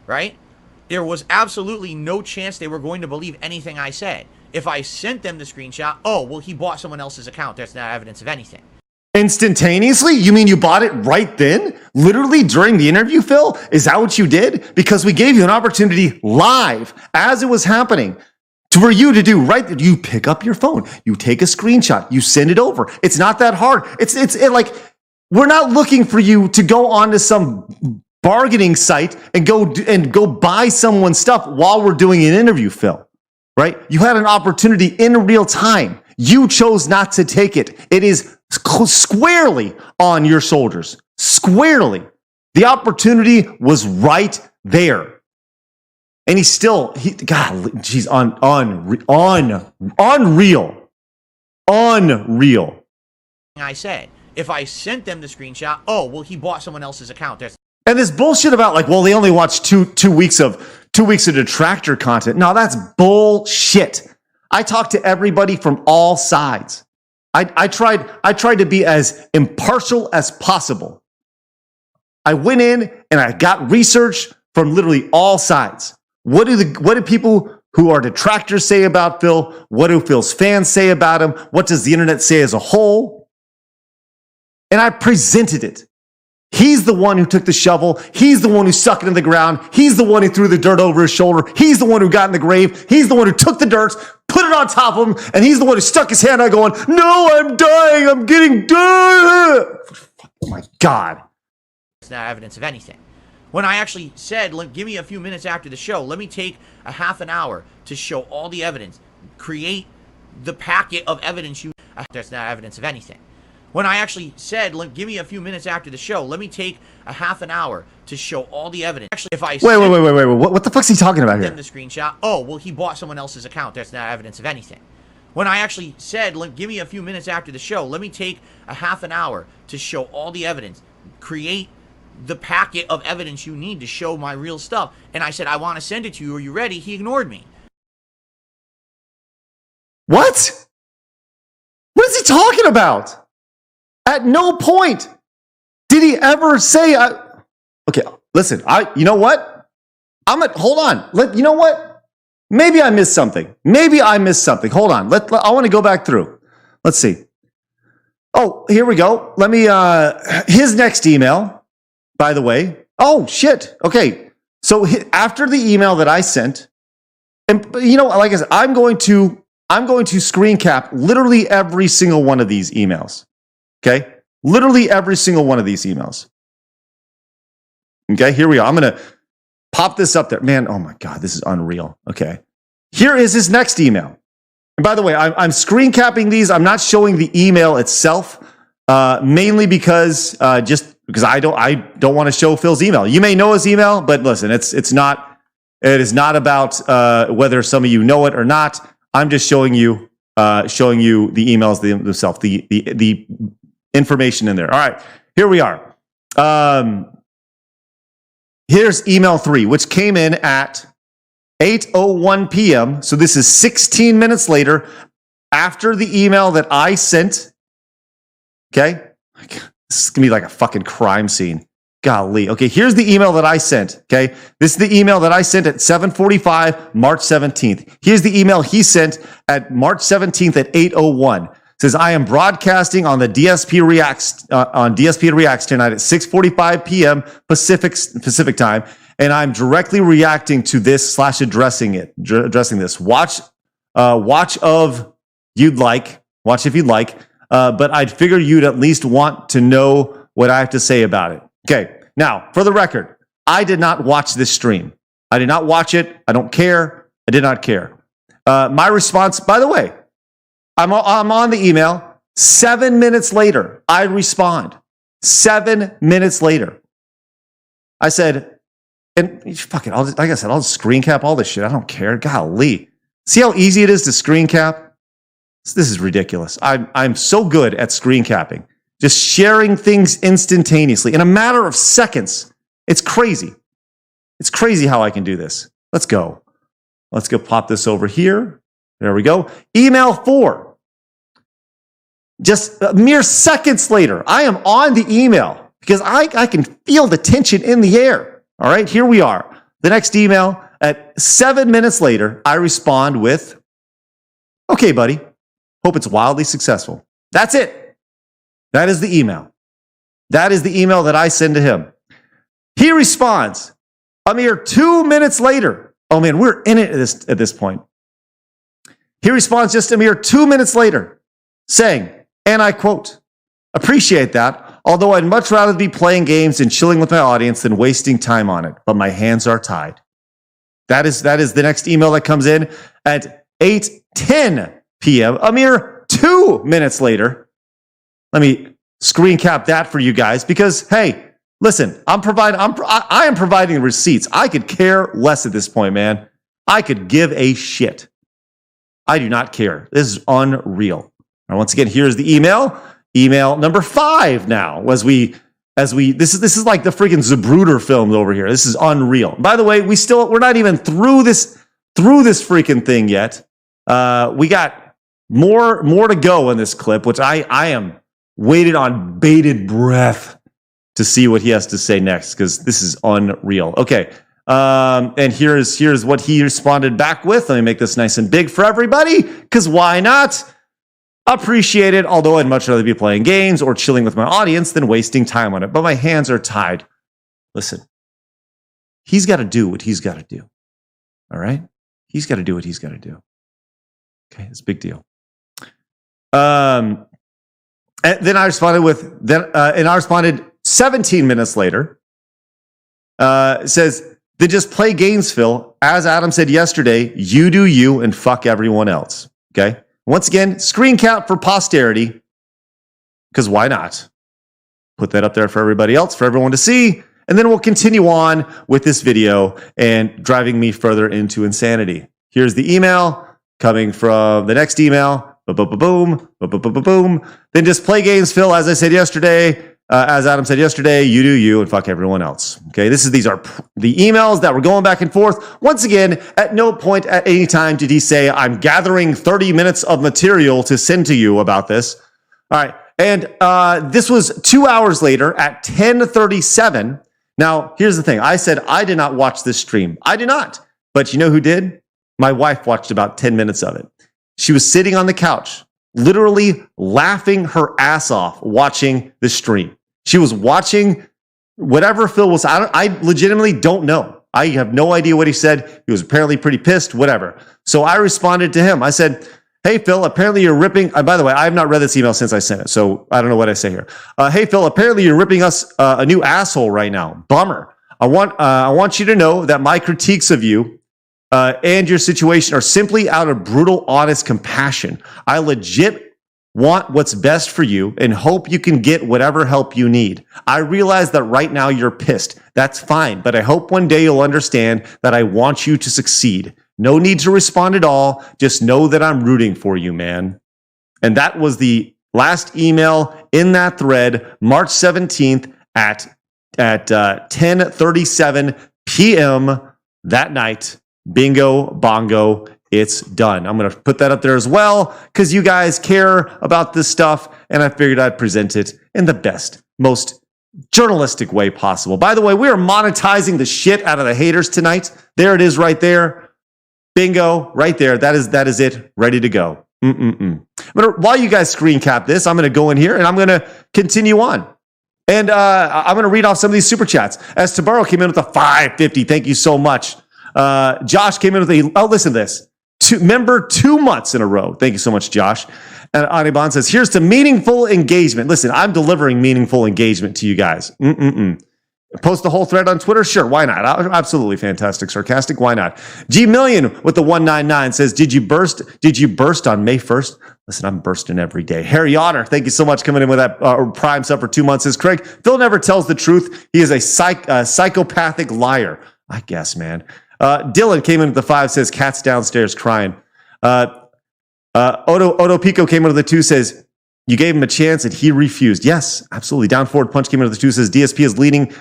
right? There was absolutely no chance they were going to believe anything I said. If I sent them the screenshot, oh, well, he bought someone else's account. That's not evidence of anything. Instantaneously? You mean you bought it right then? Literally during the interview, Phil? Is that what you did? Because we gave you an opportunity live as it was happening for you to do right. You pick up your phone, you take a screenshot, you send it over. It's not that hard. It's like, we're not looking for you to go onto some bargaining site and go buy someone's stuff while we're doing an interview, Phil, right? You had an opportunity in real time. You chose not to take it. It is squarely on your shoulders. Squarely. The opportunity was right there. And God, geez, unreal. I said, if I sent them the screenshot, oh, well, he bought someone else's account. And this bullshit about like, well, they only watched two weeks of detractor content. No, that's bullshit. I talked to everybody from all sides. I tried to be as impartial as possible. I went in and I got research from literally all sides. What do people who are detractors say about Phil? What do Phil's fans say about him? What does the internet say as a whole? And I presented it. He's the one who took the shovel. He's the one who stuck it in the ground. He's the one who threw the dirt over his shoulder. He's the one who got in the grave. He's the one who took the dirt, put it on top of him, and he's the one who stuck his hand out going, no, I'm dying. I'm getting dirt. Oh my God. It's not evidence of anything. When I actually said, give me a few minutes after the show, let me take a half an hour to show all the evidence, create the packet of evidence that's not evidence of anything. When I actually said, give me a few minutes after the show, let me take a half an hour to show all the evidence. Actually, if I wait, what the fuck's he talking about here? The screenshot, oh, well, he bought someone else's account. That's not evidence of anything. When I actually said, give me a few minutes after the show, let me take a half an hour to show all the evidence, create the packet of evidence you need to show my real stuff. And I said, I want to send it to you. Are you ready? He ignored me. What? What is he talking about? At no point did he ever say, okay, listen, you know what? Hold on. You know what? Maybe I missed something. Hold on. I want to go back through. Let's see. Oh, here we go. Let me, his next email, by the way. Oh, shit. Okay. So after the email that I sent, and you know, like I said, I'm going to screen cap literally every single one of these emails. Okay? Literally every single one of these emails. Okay, here we are. I'm going to pop this up there. Man, oh my God, this is unreal. Okay. Here is his next email. And by the way, I'm screen capping these. I'm not showing the email itself, mainly because I don't want to show Phil's email. You may know his email, but listen, it is not about whether some of you know it or not. I'm just showing you the emails themselves, the information in there. All right, here we are. Here's email 3, which came in at 8:01 p.m. So this is 16 minutes later after the email that I sent. Okay, this is gonna be like a fucking crime scene. Golly. Okay, here's the email that I sent. Okay, this is the email that I sent at 7:45, March 17th. Here's the email he sent at March 17th at 8:01. It says, I am broadcasting on the DSP Reacts tonight at 6:45 p.m. Pacific time, and I'm directly reacting to this / addressing this. Watch if you'd like, but I'd figure you'd at least want to know what I have to say about it. Okay, now, for the record, I did not watch this stream. I did not watch it. I don't care. I did not care. My response, by the way, I'm on the email. 7 minutes later, I respond. 7 minutes later. I said, and fuck it, like I said, I'll just screen cap all this shit. I don't care. Golly. See how easy it is to screen cap? This is ridiculous. I'm so good at screen capping. Just sharing things instantaneously in a matter of seconds. It's crazy. It's crazy how I can do this. Let's go. Let's go pop this over here. There we go. Email 4. Just mere seconds later, I am on the email because I can feel the tension in the air. All right, here we are. The next email at 7 minutes later, I respond with, okay, buddy. Hope it's wildly successful. That's it. That is the email. That is the email that I send to him. He responds a mere 2 minutes later. Oh man, we're in it at this point. He responds just a mere 2 minutes later saying, and I quote, appreciate that, although I'd much rather be playing games and chilling with my audience than wasting time on it, but my hands are tied. That is the next email that comes in at 8:10 p.m., a mere 2 minutes later. Let me screen cap that for you guys because, hey, listen, I am providing receipts. I could care less at this point, man. I could give a shit. I do not care. This is unreal. Now, once again, here's the email. Email number 5 now. This is like the freaking Zapruder film over here. This is unreal. By the way, we're not even through this freaking thing yet. We got more to go in this clip, which I am waited on bated breath to see what he has to say next because this is unreal. Okay. And here's what he responded back with. Let me make this nice and big for everybody because why not? Appreciate it, although I'd much rather be playing games or chilling with my audience than wasting time on it. But my hands are tied. Listen, he's got to do what he's got to do. All right? He's got to do what he's got to do. Okay, it's a big deal. And then I responded 17 minutes later. It says, then just play games, Phil. As Adam said yesterday, you do you and fuck everyone else. Okay? Once again, screen cap for posterity, because why not? Put that up there for everybody else, for everyone to see, and then we'll continue on with this video and driving me further into insanity. Here's the email coming from the next email. Boom. Then just play games, Phil. As I said yesterday, as Adam said yesterday, you do you and fuck everyone else. Okay, these are the emails that were going back and forth. Once again, at no point at any time did he say, I'm gathering 30 minutes of material to send to you about this. All right, and this was 2 hours later at 10:37. Now, here's the thing. I said I did not watch this stream. I did not. But you know who did? My wife watched about 10 minutes of it. She was sitting on the couch, literally laughing her ass off watching the stream. She was watching whatever Phil was. I legitimately don't know. I have no idea what he said. He was apparently pretty pissed, whatever. So I responded to him. I said, hey, Phil, apparently you're ripping. By the way, I have not read this email since I sent it, so I don't know what I say here. Hey, Phil, apparently you're ripping us a new asshole right now. Bummer. I want you to know that my critiques of you and your situation are simply out of brutal, honest compassion. I legit want what's best for you and hope you can get whatever help you need. I realize that right now you're pissed. That's fine, but I hope one day you'll understand that I want you to succeed. No need to respond at all. Just know that I'm rooting for you, man. And that was the last email in that thread, March 17th at 10:37 p.m. that night. Bingo, bongo, it's done. I'm going to put that up there as well because you guys care about this stuff, and I figured I'd present it in the best, most journalistic way possible. By the way, we are monetizing the shit out of the haters tonight. There it is right there. Bingo, right there. That is it. Ready to go. While you guys screen cap this, I'm going to go in here and I'm going to continue on. And I'm going to read off some of these super chats. As Tabaro came in with a $5.50, thank you so much. Josh came in with listen to this. Member 2 months in a row. Thank you so much, Josh. And Aniban says, here's to meaningful engagement. Listen, I'm delivering meaningful engagement to you guys. Post the whole thread on Twitter? Sure, why not? Absolutely fantastic, sarcastic, why not? G Million with the 199 says, Did you burst on May 1st? Listen, I'm bursting every day. Harry Otter, thank you so much coming in with that Prime sub for 2 months. Says Craig, Phil never tells the truth. He is a psychopathic liar. I guess, man. Dylan came in with the 5, says, cat's downstairs crying. Odo Pico came in with the 2, says, you gave him a chance and he refused. Yes, absolutely. Down Forward Punch came in with the 2, says, DSP is leaning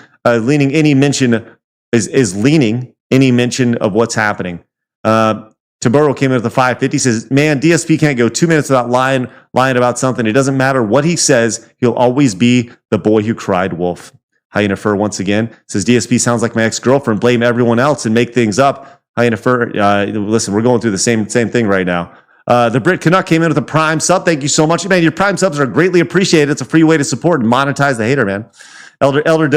any mention is leaning any mention of what's happening. Taburo came in at the 550, says, man, DSP can't go 2 minutes without lying about something. It doesn't matter what he says. He'll always be the boy who cried wolf. Hyena Fur once again says, DSP sounds like my ex-girlfriend. Blame everyone else and make things up. Hyena Fur, listen, we're going through the same thing right now. The Brit Canuck came in with a Prime sub. Thank you so much. Man, your Prime subs are greatly appreciated. It's a free way to support and monetize the hater, man. Elder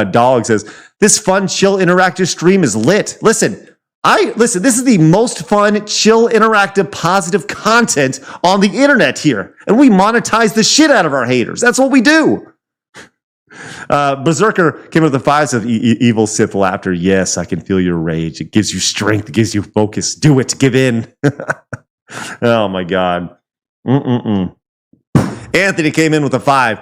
Dog says, this fun, chill, interactive stream is lit. Listen, this is the most fun, chill, interactive, positive content on the internet here. And we monetize the shit out of our haters. That's what we do. Berserker came with the 5s of evil Sith laughter. Yes, I can feel your rage. It gives you strength. It gives you focus. Do it. Give in. Oh, my God. Anthony came in with a 5.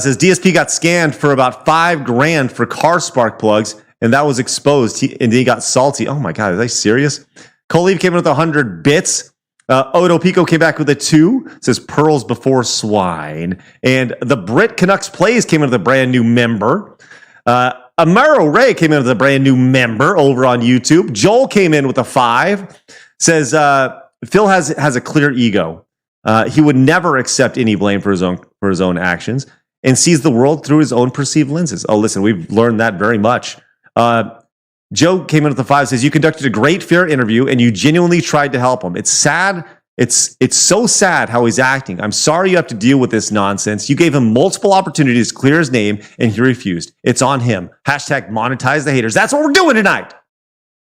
Says, DSP got scanned for about $5,000 for car spark plugs, and that was exposed. He got salty. Oh, my God. Are they serious? Coleve came in with 100 bits. Odo Pico came back with a 2. Says pearls before swine. And the Brit Canucks Plays came in with a brand new member. Amaro Ray came in with a brand new member over on YouTube. Joel came in with a 5. Says Phil has a clear ego. He would never accept any blame for his own actions and sees the world through his own perceived lenses. Oh, listen, we've learned that very much. Joe came in with the 5, says, you conducted a great, fair interview, and you genuinely tried to help him. It's sad. It's so sad how he's acting. I'm sorry you have to deal with this nonsense. You gave him multiple opportunities to clear his name, and he refused. It's on him. Hashtag monetize the haters. That's what we're doing tonight.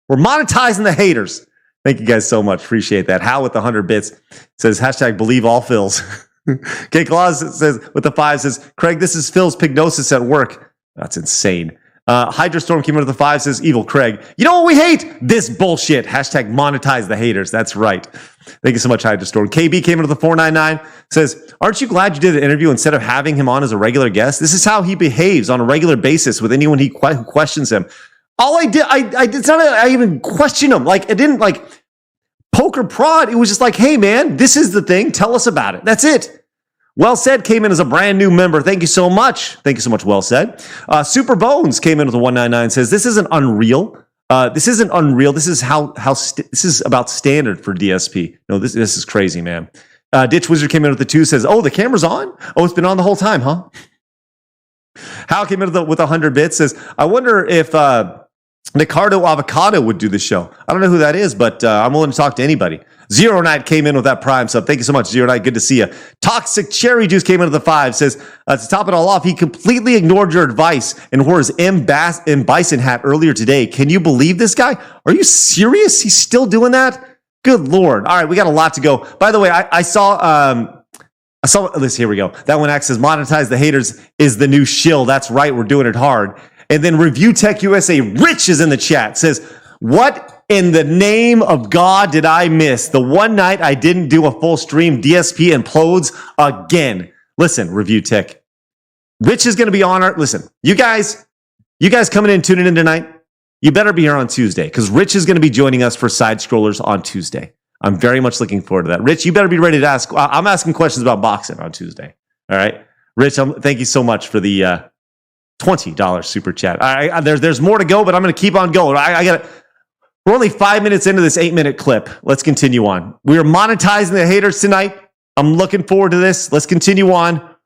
We're monetizing the haters. Thank you guys so much. Appreciate that. Hal with the 100 bits says, hashtag believe all Phils. K. Claus says, with the 5, says, Craig, this is Phil's pignosis at work. That's insane. Hydra Storm came into the 5, says, evil Craig. You know what we hate? This bullshit. Hashtag monetize the haters. That's right. Thank you so much, Hydra Storm. KB came into the 499, says, aren't you glad you did the interview instead of having him on as a regular guest? This is how he behaves on a regular basis with anyone who questions him. All I did, it's not that I even question him. Like, I didn't poke or prod. It was just like, hey, man, this is the thing. Tell us about it. That's it. Well Said came in as a brand new member. Thank you so much. Thank you so much, Well Said. Super Bones came in with a 199, says, this isn't unreal. This isn't unreal. This is this is about standard for DSP. No, this is crazy, man. Ditch Wizard came in with the 2, says, oh, the camera's on? Oh, it's been on the whole time, huh? Hal came in with 100 bits, says, I wonder if Ricardo Avocado would do the show. I don't know who that is, but I'm willing to talk to anybody. Zero Night came in with that Prime sub. Thank you so much, Zero Night. Good to see you. Toxic Cherry Juice came in with the 5. Says, to top it all off, he completely ignored your advice and wore his M. Bison hat earlier today. Can you believe this guy? Are you serious? He's still doing that? Good Lord. All right, we got a lot to go. By the way, I saw this. Here we go. That one acts says, monetize the haters is the new shill. That's right. We're doing it hard. And then Review Tech USA Rich is in the chat. Says, what in the name of God did I miss? The one night I didn't do a full stream, DSP implodes again. Listen, Review Tech. Rich is going to be on our... Listen, you guys coming in, tuning in tonight, you better be here on Tuesday because Rich is going to be joining us for Side Scrollers on Tuesday. I'm very much looking forward to that. Rich, you better be ready to ask. I'm asking questions about boxing on Tuesday. All right? Rich, thank you so much for the $20 super chat. All right, there's more to go, but I'm going to keep on going. I got it. We're only 5 minutes into this 8-minute clip. Let's continue on. We are monetizing the haters tonight. I'm looking forward to this. Let's continue on.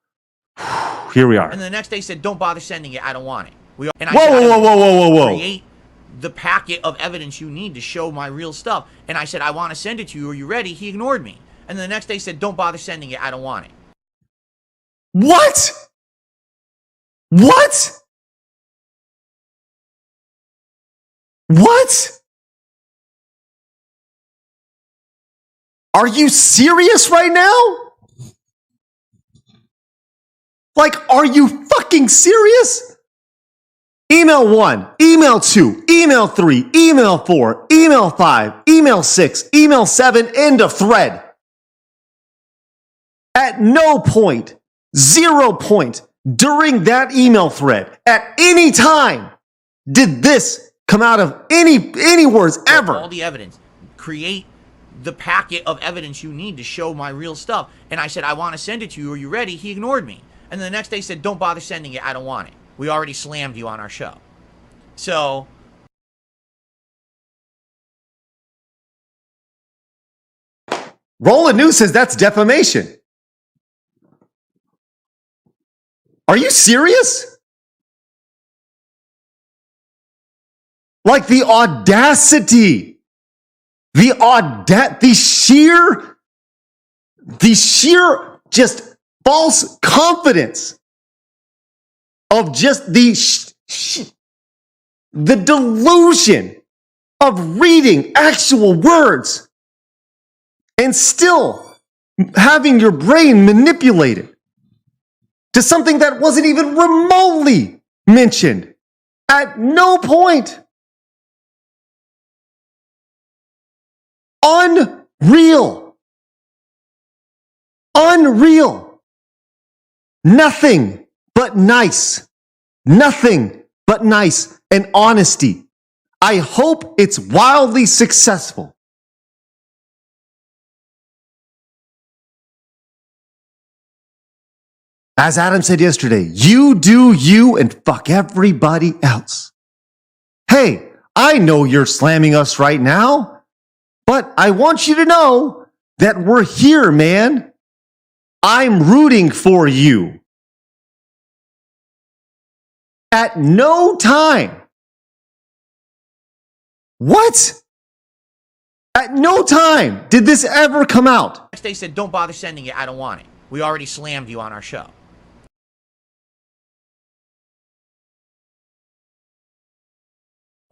Here we are. And the next day said, don't bother sending it. I don't want it. Whoa. Create the packet of evidence you need to show my real stuff. And I said, I want to send it to you. Are you ready? He ignored me. And the next day said, don't bother sending it. I don't want it. What? Are you serious right now? Like, are you fucking serious? Email 1, email 2, email 3, email 4, email 5, email 6, email 7, end of thread. At no point, 0 point, during that email thread, at any time, did this come out of any words ever. All the evidence. Create the packet of evidence you need to show my real stuff. And I said, I want to send it to you. Are you ready? He ignored me. And the next day said, don't bother sending it. I don't want it. We already slammed you on our show. So Roland News says that's defamation. Are you serious? Like the audacity, the sheer just false confidence of just the delusion of reading actual words and still having your brain manipulated to something that wasn't even remotely mentioned at no point. Unreal. Unreal. Nothing but nice. Nothing but nice and honesty. I hope it's wildly successful. As Adam said yesterday, you do you and fuck everybody else. Hey, I know you're slamming us right now, but I want you to know that we're here, man. I'm rooting for you. At no time. What? At no time did this ever come out. they said, don't bother sending it. I don't want it. We already slammed you on our show.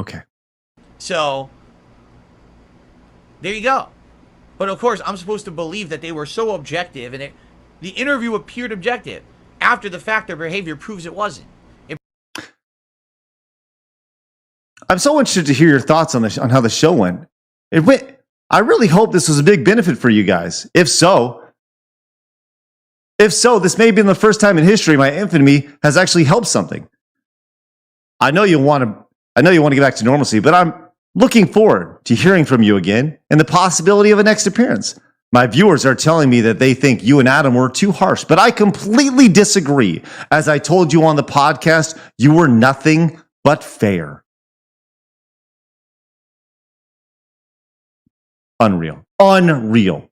Okay. So there you go. But of course, I'm supposed to believe that they were so objective, and the interview appeared objective. After the fact, their behavior proves it wasn't. I'm so interested to hear your thoughts on how the show went. I really hope this was a big benefit for you guys. If so, this may be the first time in history my infamy has actually helped something. I know you want to get back to normalcy, but I'm looking forward to hearing from you again and the possibility of a next appearance. My viewers are telling me that they think you and Adam were too harsh, but I completely disagree. As I told you on the podcast, you were nothing but fair. Unreal. Unreal.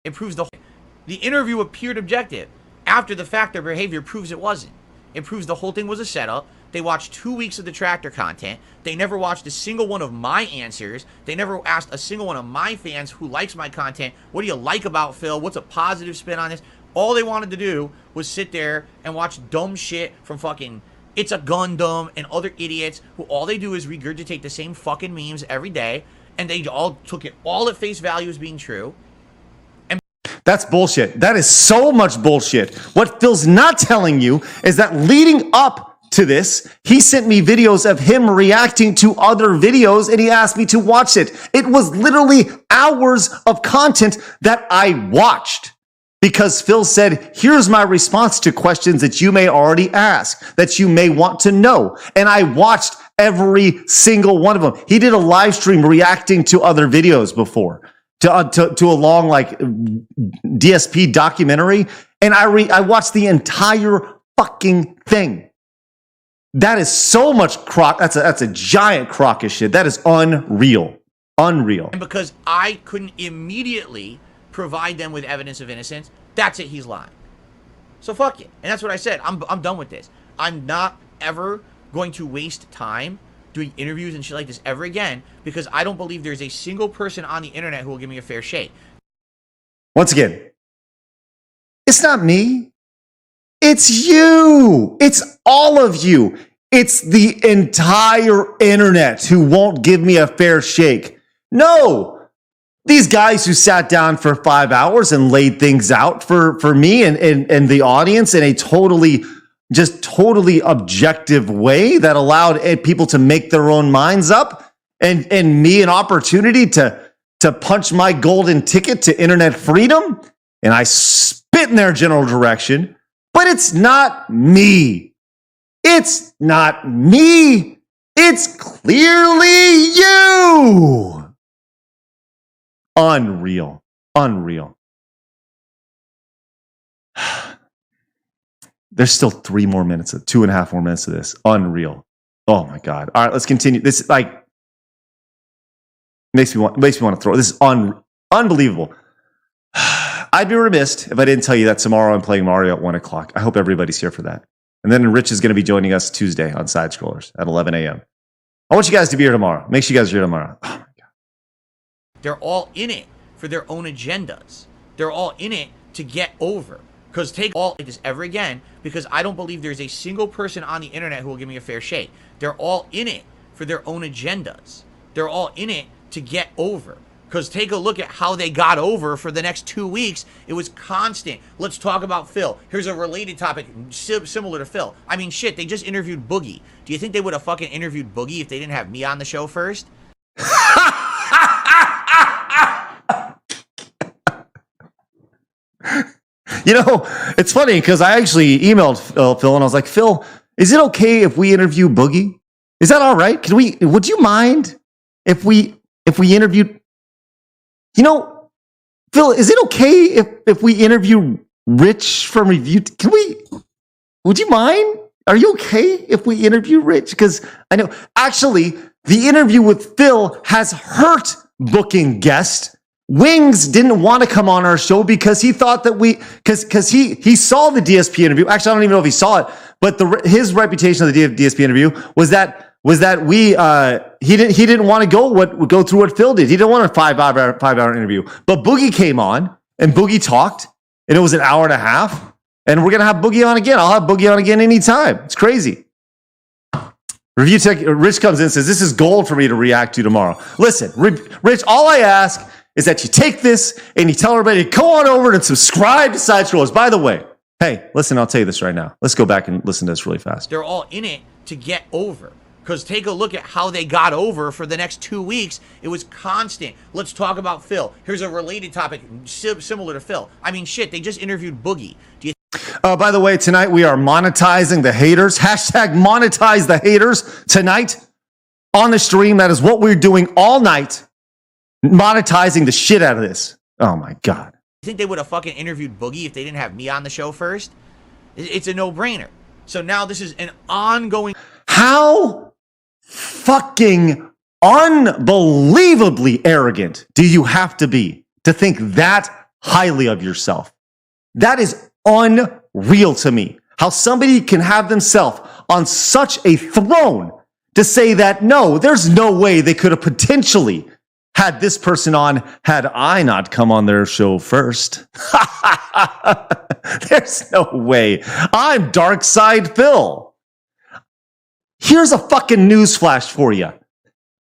It proves the interview appeared objective. After the fact, their behavior proves it wasn't. It proves the whole thing was a setup. They watched 2 weeks of the Tractor content. They never watched a single one of my answers. They never asked a single one of my fans who likes my content, what do you like about Phil? What's a positive spin on this? All they wanted to do was sit there and watch dumb shit from fucking It's a Gundam and other idiots who all they do is regurgitate the same fucking memes every day. And they all took it all at face value as being true. That's bullshit. That is so much bullshit. What Phil's not telling you is that leading up to this, he sent me videos of him reacting to other videos and he asked me to watch it. It was literally hours of content that I watched because Phil said, here's my response to questions that you may already ask, that you may want to know. And I watched every single one of them. He did a live stream reacting to other videos before. To a long like DSP documentary, and I watched the entire fucking thing. That is so much that's a giant crock of shit. That is unreal. Unreal. And because I couldn't immediately provide them with evidence of innocence, that's it, he's lying. So fuck it. And that's what I said. I'm done with this. I'm not ever going to waste time doing interviews and shit like this ever again, because I don't believe there's a single person on the internet who will give me a fair shake. Once again, it's not me. It's you. It's all of you. It's the entire internet who won't give me a fair shake. No, these guys who sat down for 5 hours and laid things out for me and the audience in a totally objective way that allowed people to make their own minds up and me an opportunity to punch my golden ticket to internet freedom. And I spit in their general direction, but it's not me. It's not me. It's clearly you. Unreal. Unreal. There's still 2.5 more minutes of this. Unreal. Oh my God. All right, let's continue. This like makes me want to throw. This is unbelievable. I'd be remiss if I didn't tell you that tomorrow I'm playing Mario at 1 o'clock. I hope everybody's here for that. And then Rich is going to be joining us Tuesday on Side Scrollers at 11 a.m. I want you guys to be here tomorrow. Make sure you guys are here tomorrow. Oh my God. They're all in it for their own agendas. They're all in it to get over. Because take all like this ever again, because I don't believe there's a single person on the internet who will give me a fair shake. They're all in it for their own agendas. They're all in it to get over. Because take a look at how they got over for the next 2 weeks. It was constant. Let's talk about Phil. Here's a related topic similar to Phil. I mean, shit, they just interviewed Boogie. Do you think they would have fucking interviewed Boogie if they didn't have me on the show first? You know, it's funny because I actually emailed Phil and I was like, Phil, is it okay if we interview Boogie? Is that all right? Would you mind if we interviewed, you know, Phil, is it okay if we interview Rich from would you mind? Are you okay if we interview Rich? Because I know, actually, the interview with Phil has hurt booking guest. Wings didn't want to come on our show because he thought that because he saw the DSP interview. Actually, I don't even know if he saw it, but his reputation of the DSP interview was that he didn't want to go through what Phil did. He didn't want a 5 hour interview. But Boogie came on and Boogie talked, and it was an hour and a half. And we're gonna have Boogie on again. I'll have Boogie on again anytime. It's crazy. Review Tech Rich comes in and says, "This is gold for me to react to tomorrow." Listen, Rich, all I ask is that you take this and you tell everybody to go on over and subscribe to Side Scrollers. By the way, hey, listen, I'll tell you this right now. Let's go back and listen to this really fast. They're all in it to get over. Because take a look at how they got over for the next 2 weeks. It was constant. Let's talk about Phil. Here's a related topic similar to Phil. I mean, shit, they just interviewed Boogie. By the way, tonight we are monetizing the haters. Hashtag monetize the haters tonight on the stream. That is what we're doing all night. Monetizing the shit out of this. Oh my God. You think they would have fucking interviewed Boogie if they didn't have me on the show first? It's a no-brainer. So now this is an ongoing... How fucking unbelievably arrogant do you have to be to think that highly of yourself? That is unreal to me. How somebody can have themselves on such a throne to say that, no, there's no way they could have potentially had this person on had I not come on their show first. There's no way. I'm Dark Side Phil. Here's a fucking newsflash for you.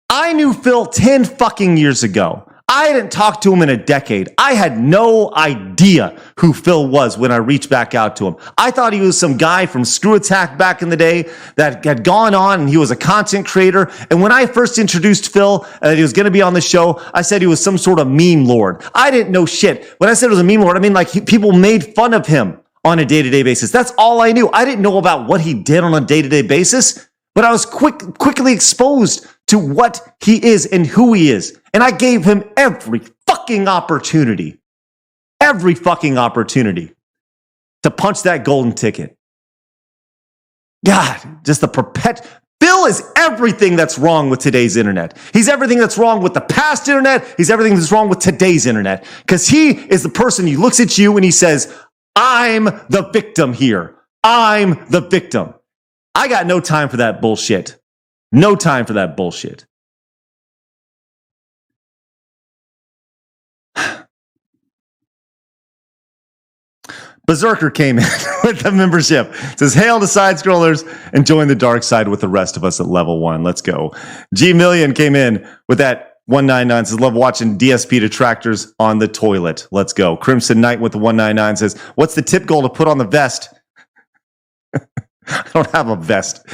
I knew Phil 10 fucking years ago. I hadn't talked to him in a decade. I had no idea who Phil was when I reached back out to him. I thought he was some guy from Screw Attack back in the day that had gone on and he was a content creator. And when I first introduced Phil and he was going to be on the show, I said he was some sort of meme lord. I didn't know shit. When I said it was a meme lord, I mean like people made fun of him on a day-to-day basis. That's all I knew. I didn't know about what he did on a day-to-day basis, but I was quickly exposed to what he is and who he is. And I gave him every fucking opportunity to punch that golden ticket. God, just the Phil is everything that's wrong with today's internet. He's everything that's wrong with the past internet. He's everything that's wrong with today's internet. Because he is the person who looks at you and he says, I'm the victim here. I'm the victim. I got no time for that bullshit. No time for that bullshit. Berserker came in with the membership. It says, hail to Side Scrollers and join the dark side with the rest of us at level 1. Let's go. G Million came in with that 199. Says, love watching DSP detractors on the toilet. Let's go. Crimson Knight with the 199 says, what's the tip goal to put on the vest? I don't have a vest.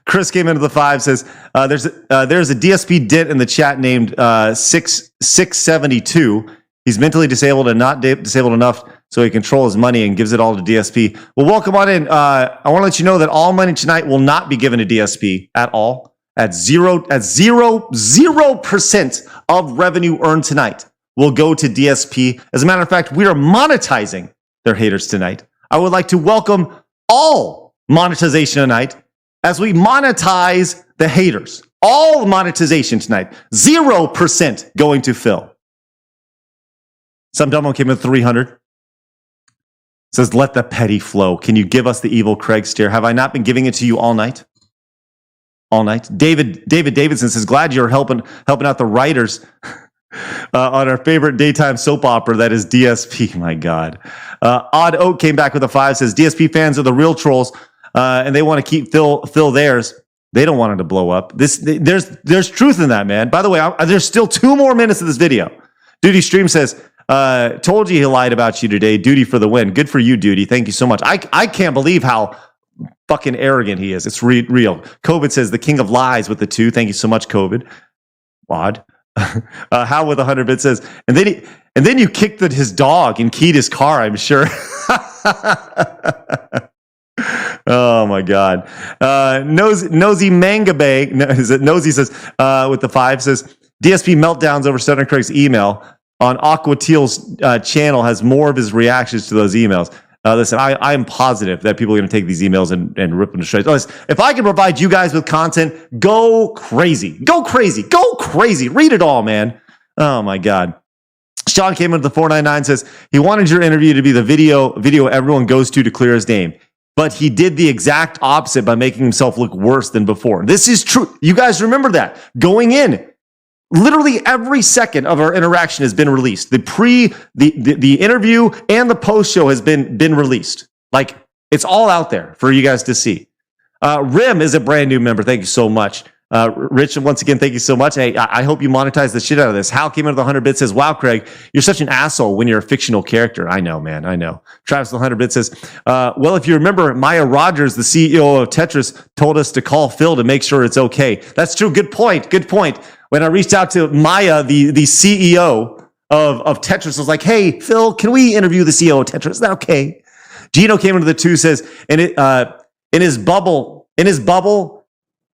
Chris came into the 5, says, there's a DSP dit in the chat named 672. He's mentally disabled and not disabled enough so he controls his money and gives it all to DSP. Well, welcome on in. I want to let you know that all money tonight will not be given to DSP at all. At 0% of revenue earned tonight will go to DSP. As a matter of fact, we are monetizing their haters tonight. I would like to welcome all monetization tonight as we monetize the haters. All monetization tonight. 0% going to Phil. Some dumb one came in 300. Says, let the petty flow. Can you give us the evil Craig stare? Have I not been giving it to you all night? All night. David Davidson says, glad you're helping out the writers on our favorite daytime soap opera, that is DSP. My God. Odd Oak came back with a 5, says, DSP fans are the real trolls, and they want to keep Phil theirs. They don't want it to blow up. There's truth in that, man. By the way, there's still 2 more minutes of this video. Duty Stream says, told you he lied about you today. Duty for the win. Good for you, Duty. Thank you so much. I can't believe how fucking arrogant he is. It's real. COVID says the king of lies with the 2. Thank you so much, COVID. Odd. How with 100 bits says, and then you kicked his dog and keyed his car, I'm sure. Oh my God. Nosy Manga Bay, Nosy says, with the 5 says, DSP meltdowns over Stuttering Craig's email on Aqua Teal's channel has more of his reactions to those emails. Listen, I am positive that people are going to take these emails and rip them to shreds. Listen, if I can provide you guys with content, go crazy. Go crazy. Go crazy. Read it all, man. Oh, my God. Sean came into the 499, says, he wanted your interview to be the video everyone goes to clear his name. But he did the exact opposite by making himself look worse than before. This is true. You guys remember that. Going in, literally every second of our interaction has been released. The interview and the post show has been released. Like, it's all out there for you guys to see. Rim is a brand new member. Thank you so much. Rich, once again, thank you so much. Hey, I hope you monetize the shit out of this. Hal came into the 100 bits, says, wow, Craig, you're such an asshole when you're a fictional character. I know, man. I know. Travis, the 100 bits says, well, if you remember, Maya Rogers, the CEO of Tetris, told us to call Phil to make sure it's okay. That's true. Good point. Good point. When I reached out to Maya, the CEO of Tetris, I was like, hey, Phil, can we interview the CEO of Tetris? Is that okay? Gino came into the 2, says, in his bubble,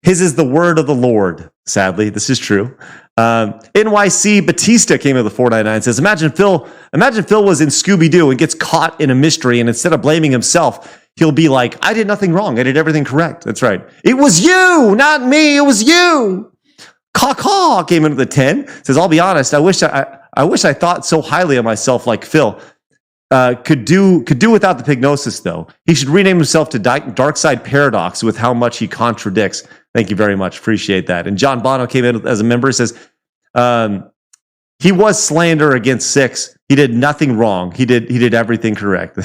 his is the word of the Lord. Sadly, this is true. NYC Batista came into the 499, says, imagine Phil was in Scooby-Doo and gets caught in a mystery, and instead of blaming himself, he'll be like, I did nothing wrong. I did everything correct. That's right. It was you, not me. It was you. Caw came into the 10, says, I'll be honest, I wish I thought so highly of myself like Phil. Could do without the pignosis, though. He should rename himself to Dark Side Paradox with how much he contradicts. Thank you very much. Appreciate that. And John Bono came in as a member. He says, he was slander against 6. He did nothing wrong. He did everything correct.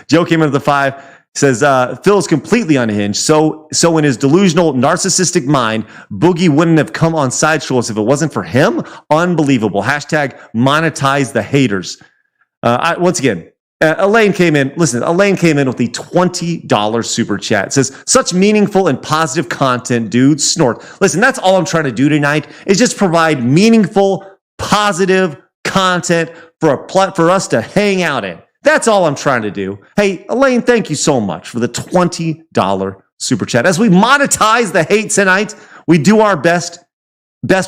Joe came into the 5. Says, Phil is completely unhinged. So in his delusional, narcissistic mind, Boogie wouldn't have come on Side Scrollers if it wasn't for him. Unbelievable. Hashtag monetize the haters. Once again, Elaine came in. Listen, Elaine came in with the $20 super chat. It says, such meaningful and positive content, dude. Snort. Listen, that's all I'm trying to do tonight is just provide meaningful, positive content for us to hang out in. That's all I'm trying to do. Hey, Elaine, thank you so much for the $20 super chat. As we monetize the hate tonight, we do our best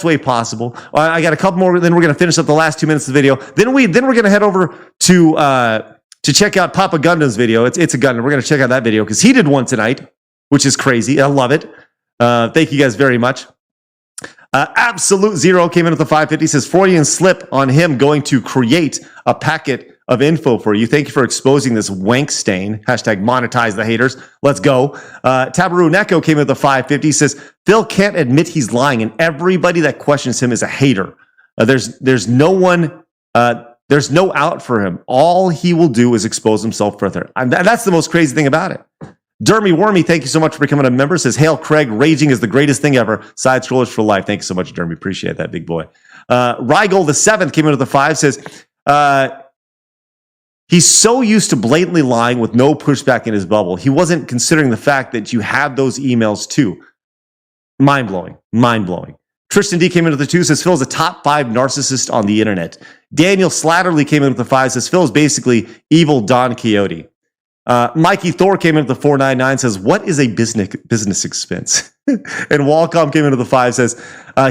way possible. I got a couple more, then we're going to finish up the last 2 minutes of the video. Then we're going to head over to check out Papa Gundam's video. It's a Gundam. We're going to check out that video because he did one tonight, which is crazy. I love it. Thank you guys very much. Absolute Zero came in at the 550. Says Freudian slip on him going to create a packet of info for you. Thank you for exposing this wank stain. Hashtag monetize the haters. Let's go. Tabaru Neko came in at the 550. Says Phil can't admit he's lying, and everybody that questions him is a hater. There's no one. There's no out for him. All he will do is expose himself further. And that's the most crazy thing about it. Dermy Wormy, thank you so much for becoming a member. Says, Hail Craig, raging is the greatest thing ever. Side scrollers for life. Thank you so much, Dermy. Appreciate that, big boy. Rigel the 7th came into the 5. Says, he's so used to blatantly lying with no pushback in his bubble. He wasn't considering the fact that you had those emails too. Mind-blowing. Mind-blowing. Tristan D came into the 2, says Phil's a top 5 narcissist on the internet. Daniel Slatterly came into the 5, says Phil's basically evil Don Quixote. Mikey Thor came into the 499, says, what is a business expense? And Walcom came into the 5, says,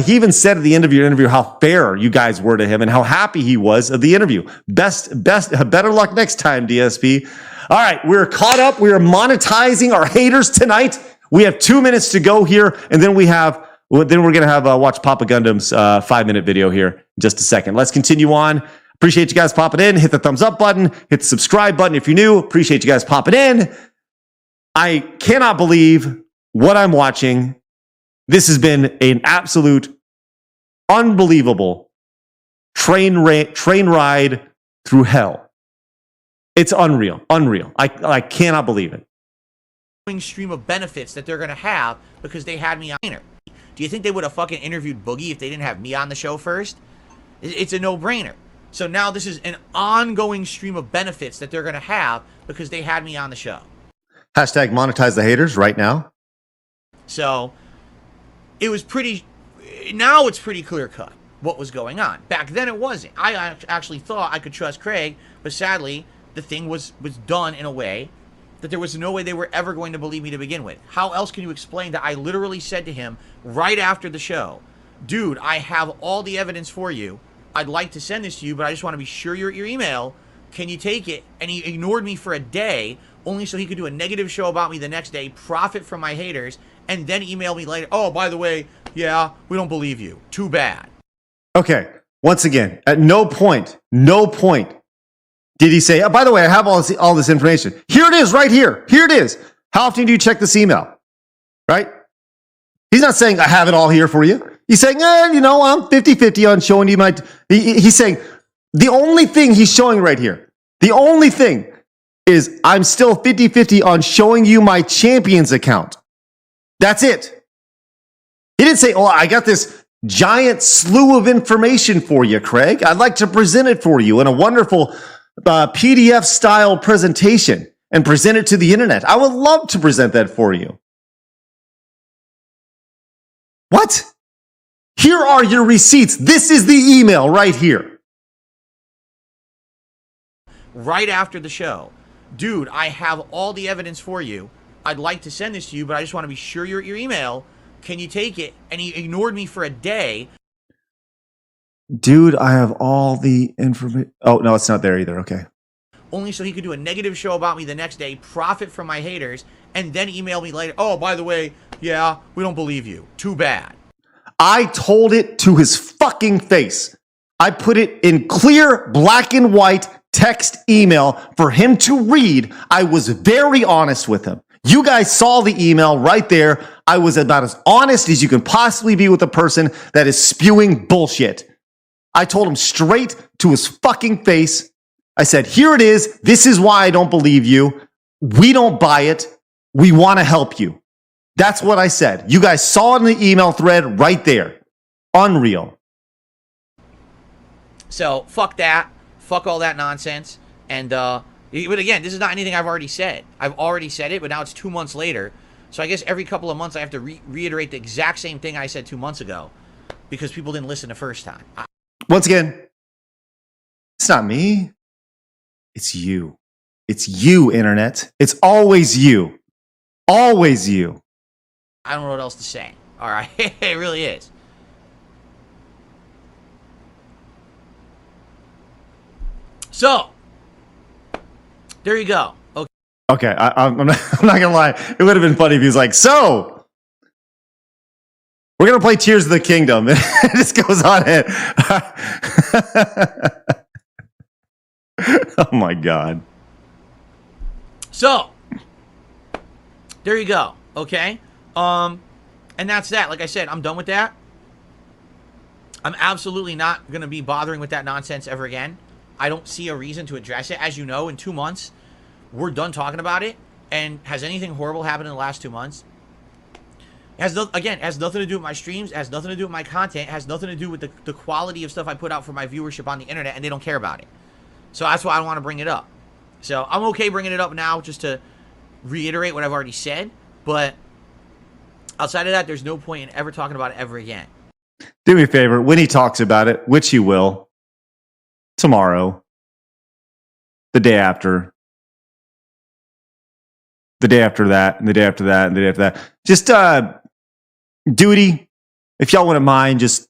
he even said at the end of your interview how fair you guys were to him and how happy he was of the interview. Better luck next time, DSP. All right, we're caught up. We are monetizing our haters tonight. We have 2 minutes to go here, and then we're going to have watch Papa Gundam's 5-minute video here in just a second. Let's continue on. Appreciate you guys popping in. Hit the thumbs up button. Hit the subscribe button if you're new. Appreciate you guys popping in. I cannot believe what I'm watching. This has been an absolute unbelievable train ride through hell. It's unreal. I cannot believe it. Stream of benefits that they're going to have because they had me on. Do you think they would have fucking interviewed Boogie if they didn't have me on the show first? It's a no-brainer. So now this is an ongoing stream of benefits that they're going to have because they had me on the show. Hashtag monetize the haters right now. So it was now it's pretty clear cut what was going on. Back then it wasn't. I actually thought I could trust Craig, but sadly the thing was done in a way that there was no way they were ever going to believe me to begin with. How else can you explain that I literally said to him right after the show, dude, I have all the evidence for you. I'd like to send this to you, but I just want to be sure you're at your email. Can you take it? And he ignored me for a day, only so he could do a negative show about me the next day, profit from my haters, and then email me later. Oh, by the way, yeah, we don't believe you. Too bad. Okay. Once again, at no point did he say, oh, by the way, I have all this information. Here it is right here. Here it is. How often do you check this email? Right? He's not saying I have it all here for you. He's saying, I'm 50-50 on showing you my... He's saying the only thing he's showing right here, the only thing is I'm still 50-50 on showing you my Champions account. That's it. He didn't say, I got this giant slew of information for you, Craig. I'd like to present it for you in a wonderful PDF style presentation and present it to the internet. I would love to present that for you. What? Here are your receipts. This is the email right here. Right after the show, dude, I have all the evidence for you. I'd like to send this to you, but I just want to be sure you're at your email. Can you take it? And he ignored me for a day. Dude, I have all the information. Oh, no, it's not there either. Okay. Only so he could do a negative show about me the next day, profit from my haters, and then email me later. Oh, by the way, yeah, we don't believe you. Too bad. I told it to his fucking face. I put it in clear black and white text email for him to read. I was very honest with him. You guys saw the email right there. I was about as honest as you can possibly be with a person that is spewing bullshit. I told him straight to his fucking face. I said, here it is. This is why I don't believe you. We don't buy it. We want to help you. That's what I said. You guys saw it in the email thread right there. Unreal. So, fuck that. Fuck all that nonsense. And, but again, this is not anything I've already said. I've already said it, but now it's 2 months later. So I guess every couple of months I have to reiterate the exact same thing I said 2 months ago because people didn't listen the first time. Once again, it's not me. It's you. It's you, internet. It's always you. Always you. I don't know what else to say. All right. It really is. So, there you go. Okay, I'm not gonna lie. It would have been funny if he was like, so, we're gonna play Tears of the Kingdom. And it just goes on it. Oh my God. So, there you go. Okay? And that's that. Like I said, I'm done with that. I'm absolutely not going to be bothering with that nonsense ever again. I don't see a reason to address it. As you know, in 2 months, we're done talking about it. And has anything horrible happened in the last 2 months? It has nothing to do with my streams. It has nothing to do with my content. It has nothing to do with the quality of stuff I put out for my viewership on the internet, and they don't care about it. So that's why I don't want to bring it up. So I'm okay bringing it up now just to reiterate what I've already said. But outside of that, there's no point in ever talking about it ever again. Do me a favor. When he talks about it, which he will, tomorrow, the day after that, and the day after that, and the day after that. Just, Duty, if y'all wouldn't mind just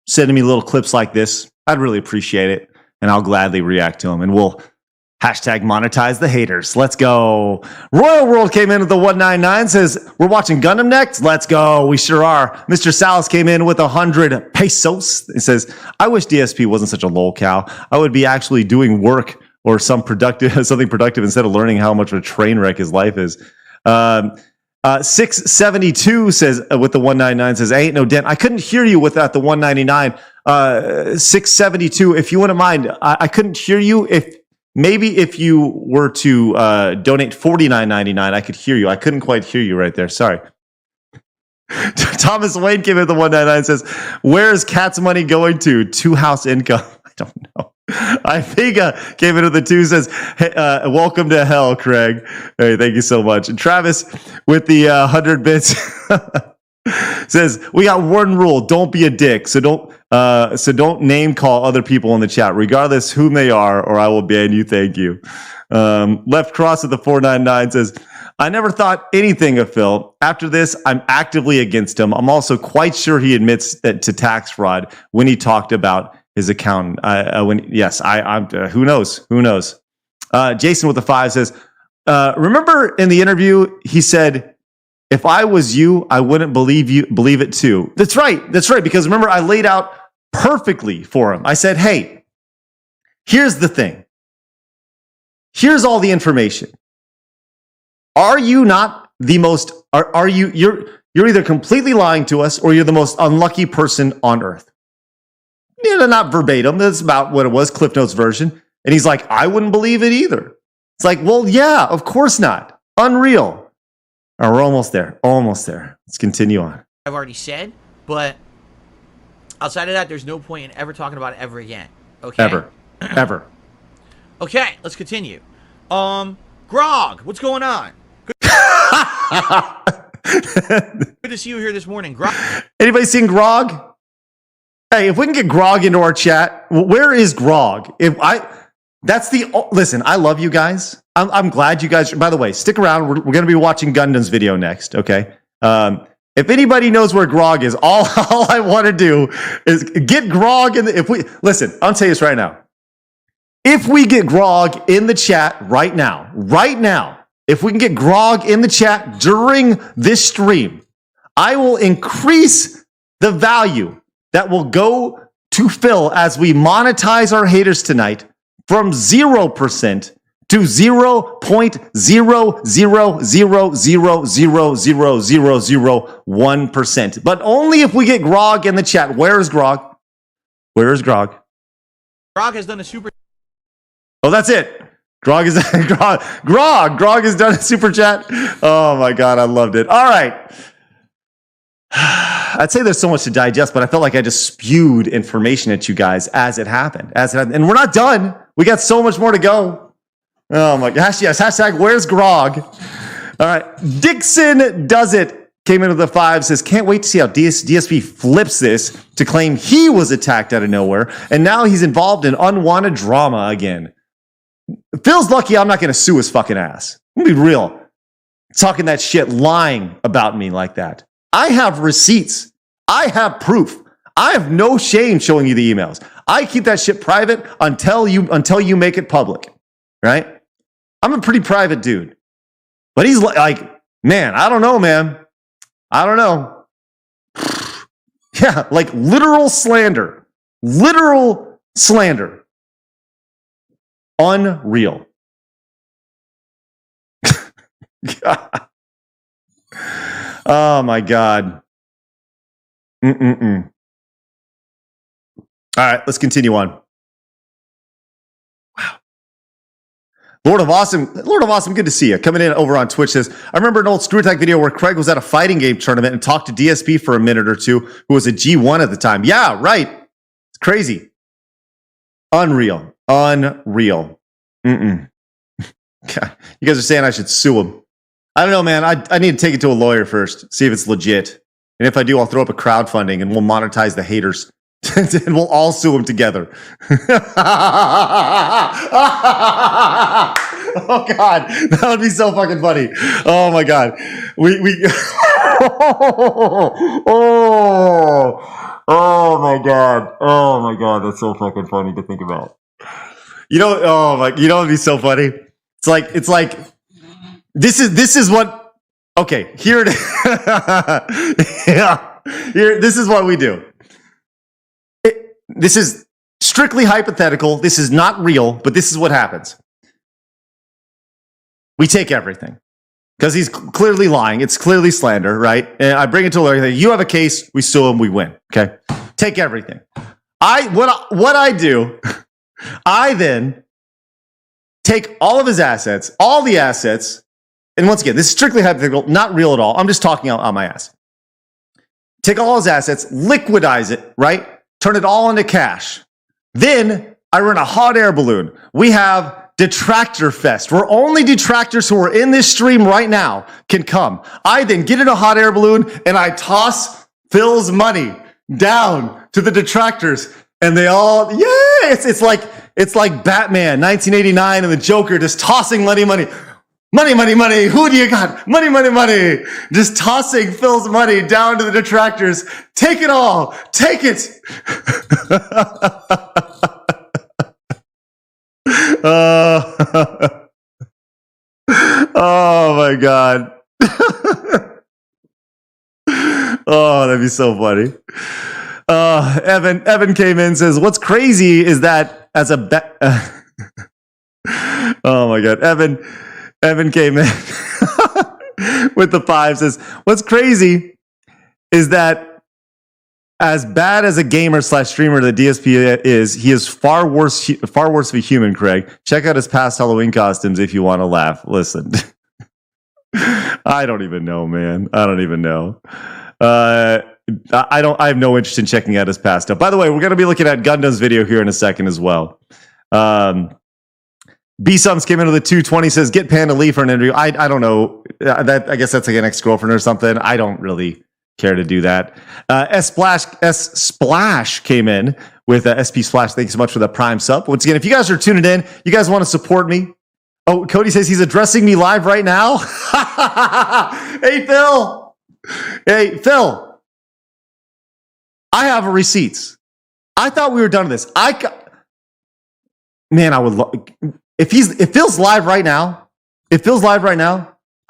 sending me little clips like this, I'd really appreciate it. And I'll gladly react to them. And we'll Hashtag monetize the haters. Let's go. Royal World came in with the 199, says, we're watching Gundam next? Let's go. We sure are. Mr. Salas came in with 100 pesos. He says, I wish DSP wasn't such a lol cow. I would be actually doing work or something productive instead of learning how much of a train wreck his life is. 672 says, with the 199, says, ain't no dent. I couldn't hear you without the 199. 672, if you wouldn't mind, I couldn't hear you. If you were to donate $49.99, I could hear you. I couldn't quite hear you right there. Sorry. Thomas Wayne came in with the 199 says, where is Cat's money going to? To house income. I don't know. I think came in with the 2 says, hey, welcome to hell, Craig. Hey, thank you so much. And Travis with the 100 bits says, we got one rule. Don't be a dick. So don't name call other people in the chat, regardless whom they are, or I will ban you. Thank you. Left Cross with the 499 says, I never thought anything of Phil. After this, I'm actively against him. I'm also quite sure he admits that to tax fraud when he talked about his accountant. Who knows? Who knows? Jason with the 5 says, remember in the interview, he said, if I was you, I wouldn't believe it too. That's right. Because remember, I laid out perfectly for him. I said, hey, here's the thing. Here's all the information. Are you not the most, you're either completely lying to us or you're the most unlucky person on earth. Yeah, not verbatim. That's about what it was, Cliff Notes version. And he's like, I wouldn't believe it either. It's like, well, yeah, of course not. Unreal. All right, we're almost there. Let's continue on. I've already said, but outside of that, there's no point in ever talking about it ever again. Okay? Ever. Okay, let's continue. Grog, what's going on? Good to see you here this morning, Grog. Anybody seen Grog? Hey, if we can get Grog into our chat, where is Grog? Listen, I love you guys. I'm glad you guys, by the way, stick around. We're going to be watching Gundam's video next, okay? If anybody knows where Grog is, all I want to do is get Grog in listen, I'll tell you this right now. If we get Grog in the chat right now, if we can get Grog in the chat during this stream, I will increase the value that will go to Phil as we monetize our haters tonight from 0% to 0.000000001%. But only if we get Grog in the chat. Where is Grog? Grog has done a super. Oh, that's it. Grog has done a super chat. Oh my God, I loved it. All right. I'd say there's so much to digest, but I felt like I just spewed information at you guys as it happened. And we're not done. We got so much more to go. Oh my gosh, yes. Hashtag where's Grog? All right. Dixon does it. Came into the 5, says, can't wait to see how DSP flips this to claim he was attacked out of nowhere. And now he's involved in unwanted drama again. Phil's lucky I'm not going to sue his fucking ass. I'm going to be real. Talking that shit, lying about me like that. I have receipts. I have proof. I have no shame showing you the emails. I keep that shit private until you make it public, right? I'm a pretty private dude. But he's like, man, I don't know, man. I don't know. Yeah, like literal slander. Literal slander. Unreal. God. Oh my God. All right, let's continue on. Wow. Lord of Awesome, good to see you. Coming in over on Twitch says, I remember an old Screw Attack video where Craig was at a fighting game tournament and talked to DSP for a minute or two, who was a G1 at the time. Yeah, right. It's crazy. Unreal. God. You guys are saying I should sue him. I don't know, man. I need to take it to a lawyer first, see if it's legit. And if I do, I'll throw up a crowdfunding and we'll monetize the haters. And we'll all sue them together. Oh, God. That would be so fucking funny. Oh, my God. Oh, my God. Oh, my God. That's so fucking funny to think about. You know, oh my, you know, it'd be so funny. It's like this is what. Okay, here it is. Yeah, here. This is what we do. This is strictly hypothetical. This is not real, but this is what happens. We take everything because he's clearly lying. It's clearly slander, right? And I bring it to lawyer. You have a case. We sue him. We win. Okay, take everything. What I do. I then take all of his assets, all the assets, and once again, this is strictly hypothetical, not real at all. I'm just talking out on my ass. Take all his assets, liquidize it, right? Turn it all into cash. Then I run a hot air balloon. We have Detractor Fest, where only detractors who are in this stream right now can come. I then get in a hot air balloon and I toss Phil's money down to the detractors. And they all, yeah, it's like Batman, 1989, and the Joker just tossing money. Who do you got? Money. Just tossing Phil's money down to the detractors. Take it all. Take it. Oh my God. Oh, that'd be so funny. Evan came in and says, what's crazy is that as a oh my God. Evan came in with the 5, says, what's crazy is that as bad as a gamer / streamer the DSP is, he is far worse of a human, Craig. Check out his past Halloween costumes if you want to laugh. Listen. I don't even know, man. I don't even know. I have no interest in checking out his past stuff. By the way, we're going to be looking at Gundam's video here in a second as well. B-Sums came in with a 220, says, get Panda Lee for an interview. I don't know. I guess that's like an ex-girlfriend or something. I don't really care to do that. S Splash came in with SP Splash. Thank you so much for the Prime sub. Once again, if you guys are tuning in, you guys want to support me. Oh, Cody says he's addressing me live right now. Hey, Phil. I have receipts. I thought we were done with this. Man, I would if Phil's live right now.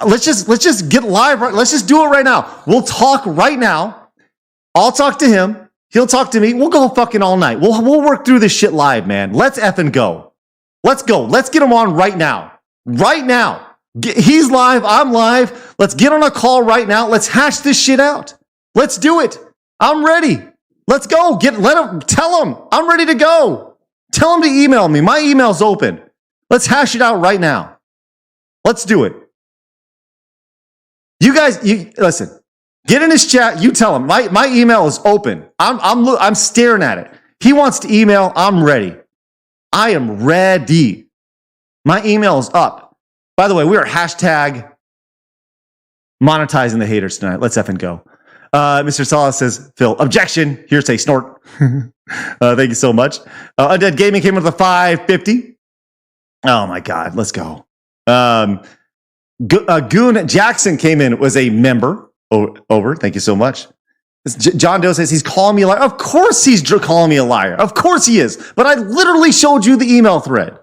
Let's just get live. Let's just do it right now. We'll talk right now. I'll talk to him. He'll talk to me. We'll go fucking all night. We'll work through this shit live, man. Let's effing go. Let's go. Let's get him on right now. Right now. He's live. I'm live. Let's get on a call right now. Let's hash this shit out. Let's do it. I'm ready. Let's go. Tell him I'm ready to go. Tell him to email me. My email's open. Let's hash it out right now. Let's do it. You guys, listen. Get in his chat. You tell him my email is open. I'm staring at it. He wants to email. I'm ready. I am ready. My email is up. By the way, we are hashtag monetizing the haters tonight. Let's effing go. Mr. Salas says, Phil, objection. Here's a snort. Thank you so much. Undead Gaming came with a 550. Oh my God. Let's go. Goon Jackson came in, was a member. Over. Thank you so much. John Doe says he's calling me a liar. Of course he's calling me a liar. Of course he is. But I literally showed you the email thread.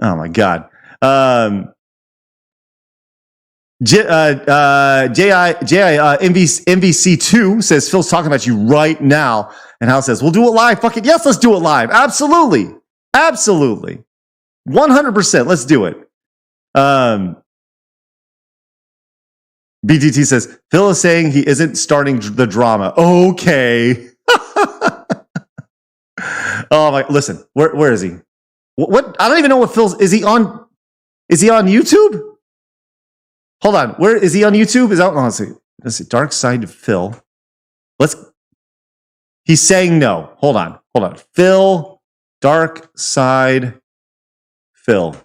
Oh my God. MVC2 says Phil's talking about you right now. And Hal says, we'll do it live. Fuck it. Yes, let's do it live. Absolutely. 100%. Let's do it. BTT says, Phil is saying he isn't starting the drama. Okay. Oh my, listen, where is he? What? I don't even know what Phil's, is he on YouTube? Hold on. Where is he on YouTube? Let's see. Dark Side Phil. He's saying no. Hold on. Phil, Dark Side Phil.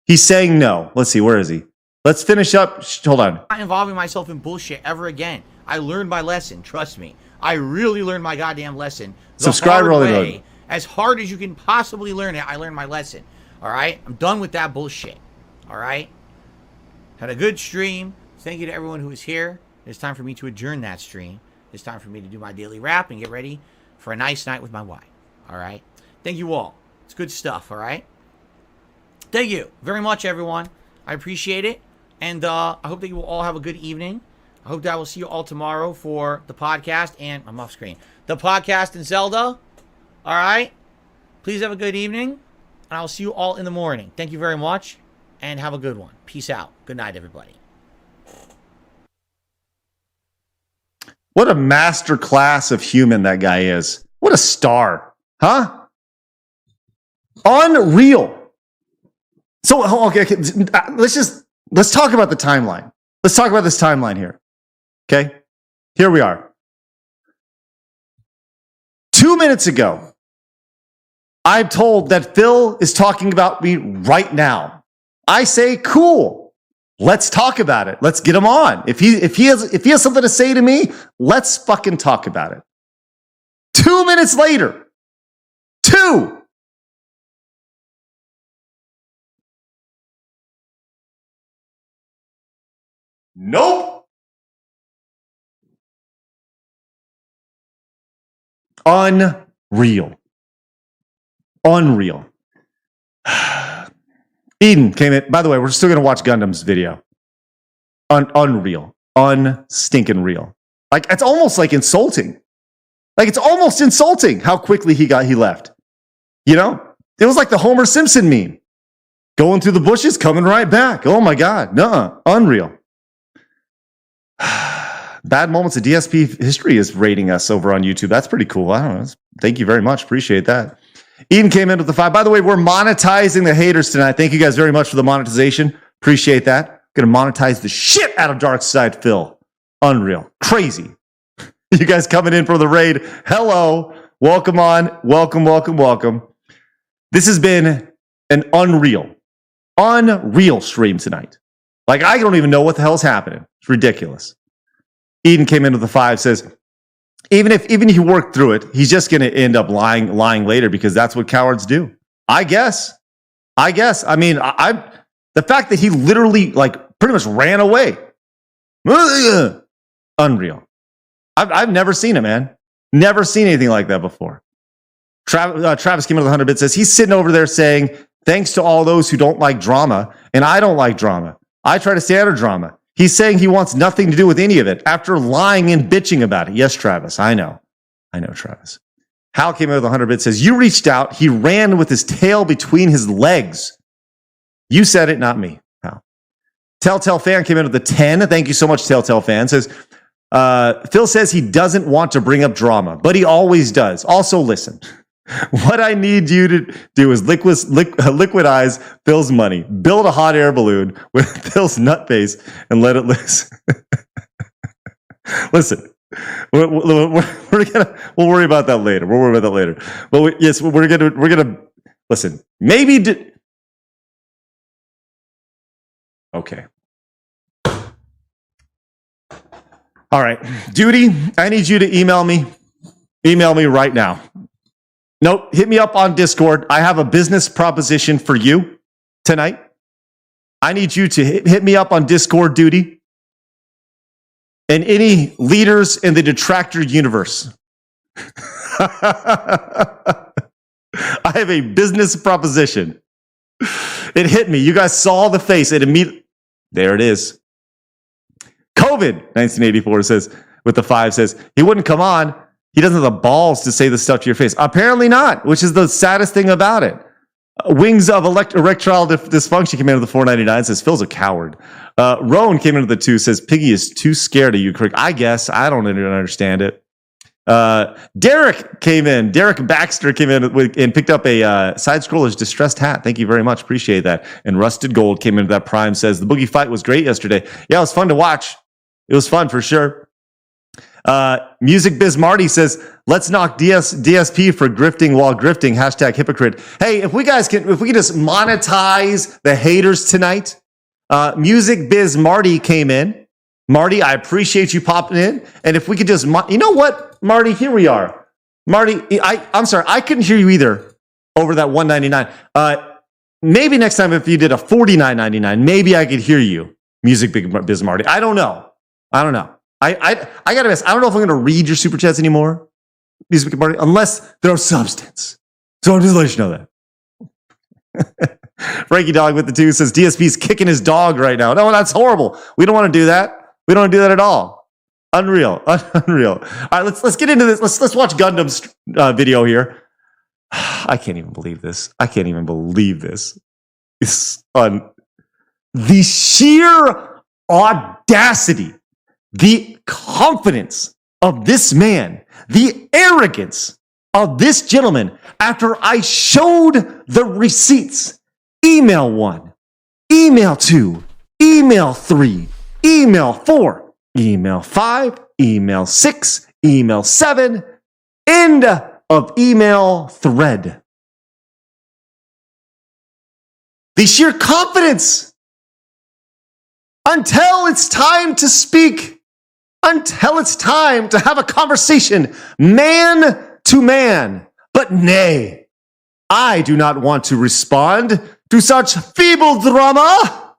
He's saying no. Let's see. Where is he? Let's finish up. Hold on. I'm not involving myself in bullshit ever again. I learned my lesson. Trust me. I really learned my goddamn lesson. Subscribe, rolling. As hard as you can possibly learn it, I learned my lesson. All right? I'm done with that bullshit. All right? Had a good stream. Thank you to everyone who was here. It's time for me to adjourn that stream. It's time for me to do my daily rap and get ready for a nice night with my wife. All right? Thank you all. It's good stuff, all right? Thank you very much, everyone. I appreciate it. And I hope that you will all have a good evening. I hope that I will see you all tomorrow for the podcast. And I'm off screen. The podcast and Zelda. All right? Please have a good evening. And I'll see you all in the morning. Thank you very much. And have a good one. Peace out. Good night, everybody. What a master class of human that guy is. What a star. Huh? Unreal. So, okay, let's talk about the timeline. Let's talk about this timeline here. Okay? Here we are. 2 minutes ago, I'm told that Phil is talking about me right now. I say, cool. Let's talk about it. Let's get him on. If he has something to say to me, let's fucking talk about it. 2 minutes later. 2. Nope. Unreal. Unreal. Eden came in. By the way, we're still going to watch Gundam's video. Unreal. Unstinking real. Like, it's almost like insulting. Like, it's almost insulting how quickly he left. You know? It was like the Homer Simpson meme. Going through the bushes, coming right back. Oh my God. Nuh-uh. Unreal. Bad Moments of DSP History is rating us over on YouTube. That's pretty cool. I don't know. Thank you very much. Appreciate that. Eden came in with the 5. By the way, we're monetizing the haters tonight. Thank you guys very much for the monetization. Appreciate that. Going to monetize the shit out of Dark Side Phil. Unreal. Crazy. You guys coming in for the raid. Hello. Welcome on. Welcome, welcome, welcome. This has been an unreal stream tonight. Like, I don't even know what the hell's happening. It's ridiculous. Eden came in with the 5, says, even if he worked through it, he's just going to end up lying later because that's what cowards do. I guess. I mean, the fact that he literally, like, pretty much ran away. Unreal. I've never seen it, man. Never seen anything like that before. Travis came in with 100 bits, says, he's sitting over there saying, thanks to all those who don't like drama, and I don't like drama. I try to stay out of drama. He's saying he wants nothing to do with any of it after lying and bitching about it. Yes, Travis, I know, Travis. Hal came in with 100 bits, says, you reached out. He ran with his tail between his legs. You said it, not me, Hal. Telltale Fan came in with the 10. Thank you so much, Telltale Fan. Says, Phil says he doesn't want to bring up drama, but he always does. Also, listen. What I need you to do is liquidize Phil's money, build a hot air balloon with Phil's nut base, and let it loose. Listen, we'll worry about that later. We'll worry about that later. But we're gonna listen. Maybe. Okay. All right, Duty. I need you to email me. Email me right now. Nope, hit me up on Discord. I have a business proposition for you tonight. I need you to hit me up on Discord, Duty. And any leaders in the detractor universe. I have a business proposition. It hit me. You guys saw the face. It immediately. There it is. COVID 1984 says, with the 5 says, he wouldn't come on. He doesn't have the balls to say this stuff to your face. Apparently not, which is the saddest thing about it. Wings of erectile dysfunction came in with the 499, says Phil's a coward. Rowan came into the 2, says Piggy is too scared of you, Crick. I guess. I don't even understand it. Derek came in. Derek Baxter came in and picked up a side-scroller's distressed hat. Thank you very much. Appreciate that. And Rusted Gold came into that Prime, says the Boogie fight was great yesterday. Yeah, it was fun to watch. It was fun for sure. Music Biz Marty says, let's knock DSP for grifting while grifting. # hypocrite. Hey, if we can just monetize the haters tonight. Music Biz Marty came in. Marty, I appreciate you popping in. And if we could just, you know what, Marty, here we are. Marty, I'm sorry, I couldn't hear you either over that $199. Maybe next time if you did a $49.99, maybe I could hear you. Music Biz Marty. I don't know. I gotta miss. I don't know if I'm gonna read your super chats anymore, Music Marty, unless they're of substance. So I'll just let you know that. Frankie Dog with the 2 says DSP's kicking his dog right now. No, that's horrible. We don't want to do that. We don't want to do that at all. Unreal. Unreal. All right, let's get into this. Let's watch Gundam's video here. I can't even believe this. It's the sheer audacity, the confidence of this man, the arrogance of this gentleman after I showed the receipts. Email 1, email 2, email 3, email 4, email 5, email 6, email 7, end of email thread. The sheer confidence until it's time to speak, until it's time to have a conversation, man to man. But nay, I do not want to respond to such feeble drama.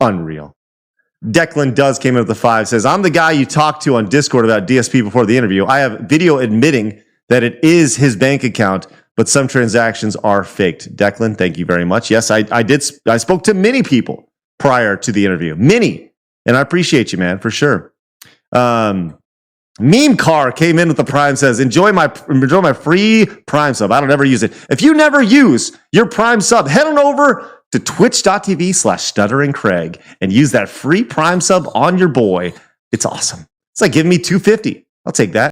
Unreal. Declan Does came in with the 5, says, I'm the guy you talked to on Discord about DSP before the interview. I have video admitting that it is his bank account, but some transactions are faked. Declan, thank you very much. Yes, I did. I spoke to many people prior to the interview. Many. And I appreciate you, man, for sure. Meme Car came in with the Prime, says, enjoy my free Prime sub. I don't ever use it. If you never use your Prime sub, head on over to twitch.tv/stutteringcraig and use that free Prime sub on your boy. It's awesome. It's like giving me $250. I'll take that.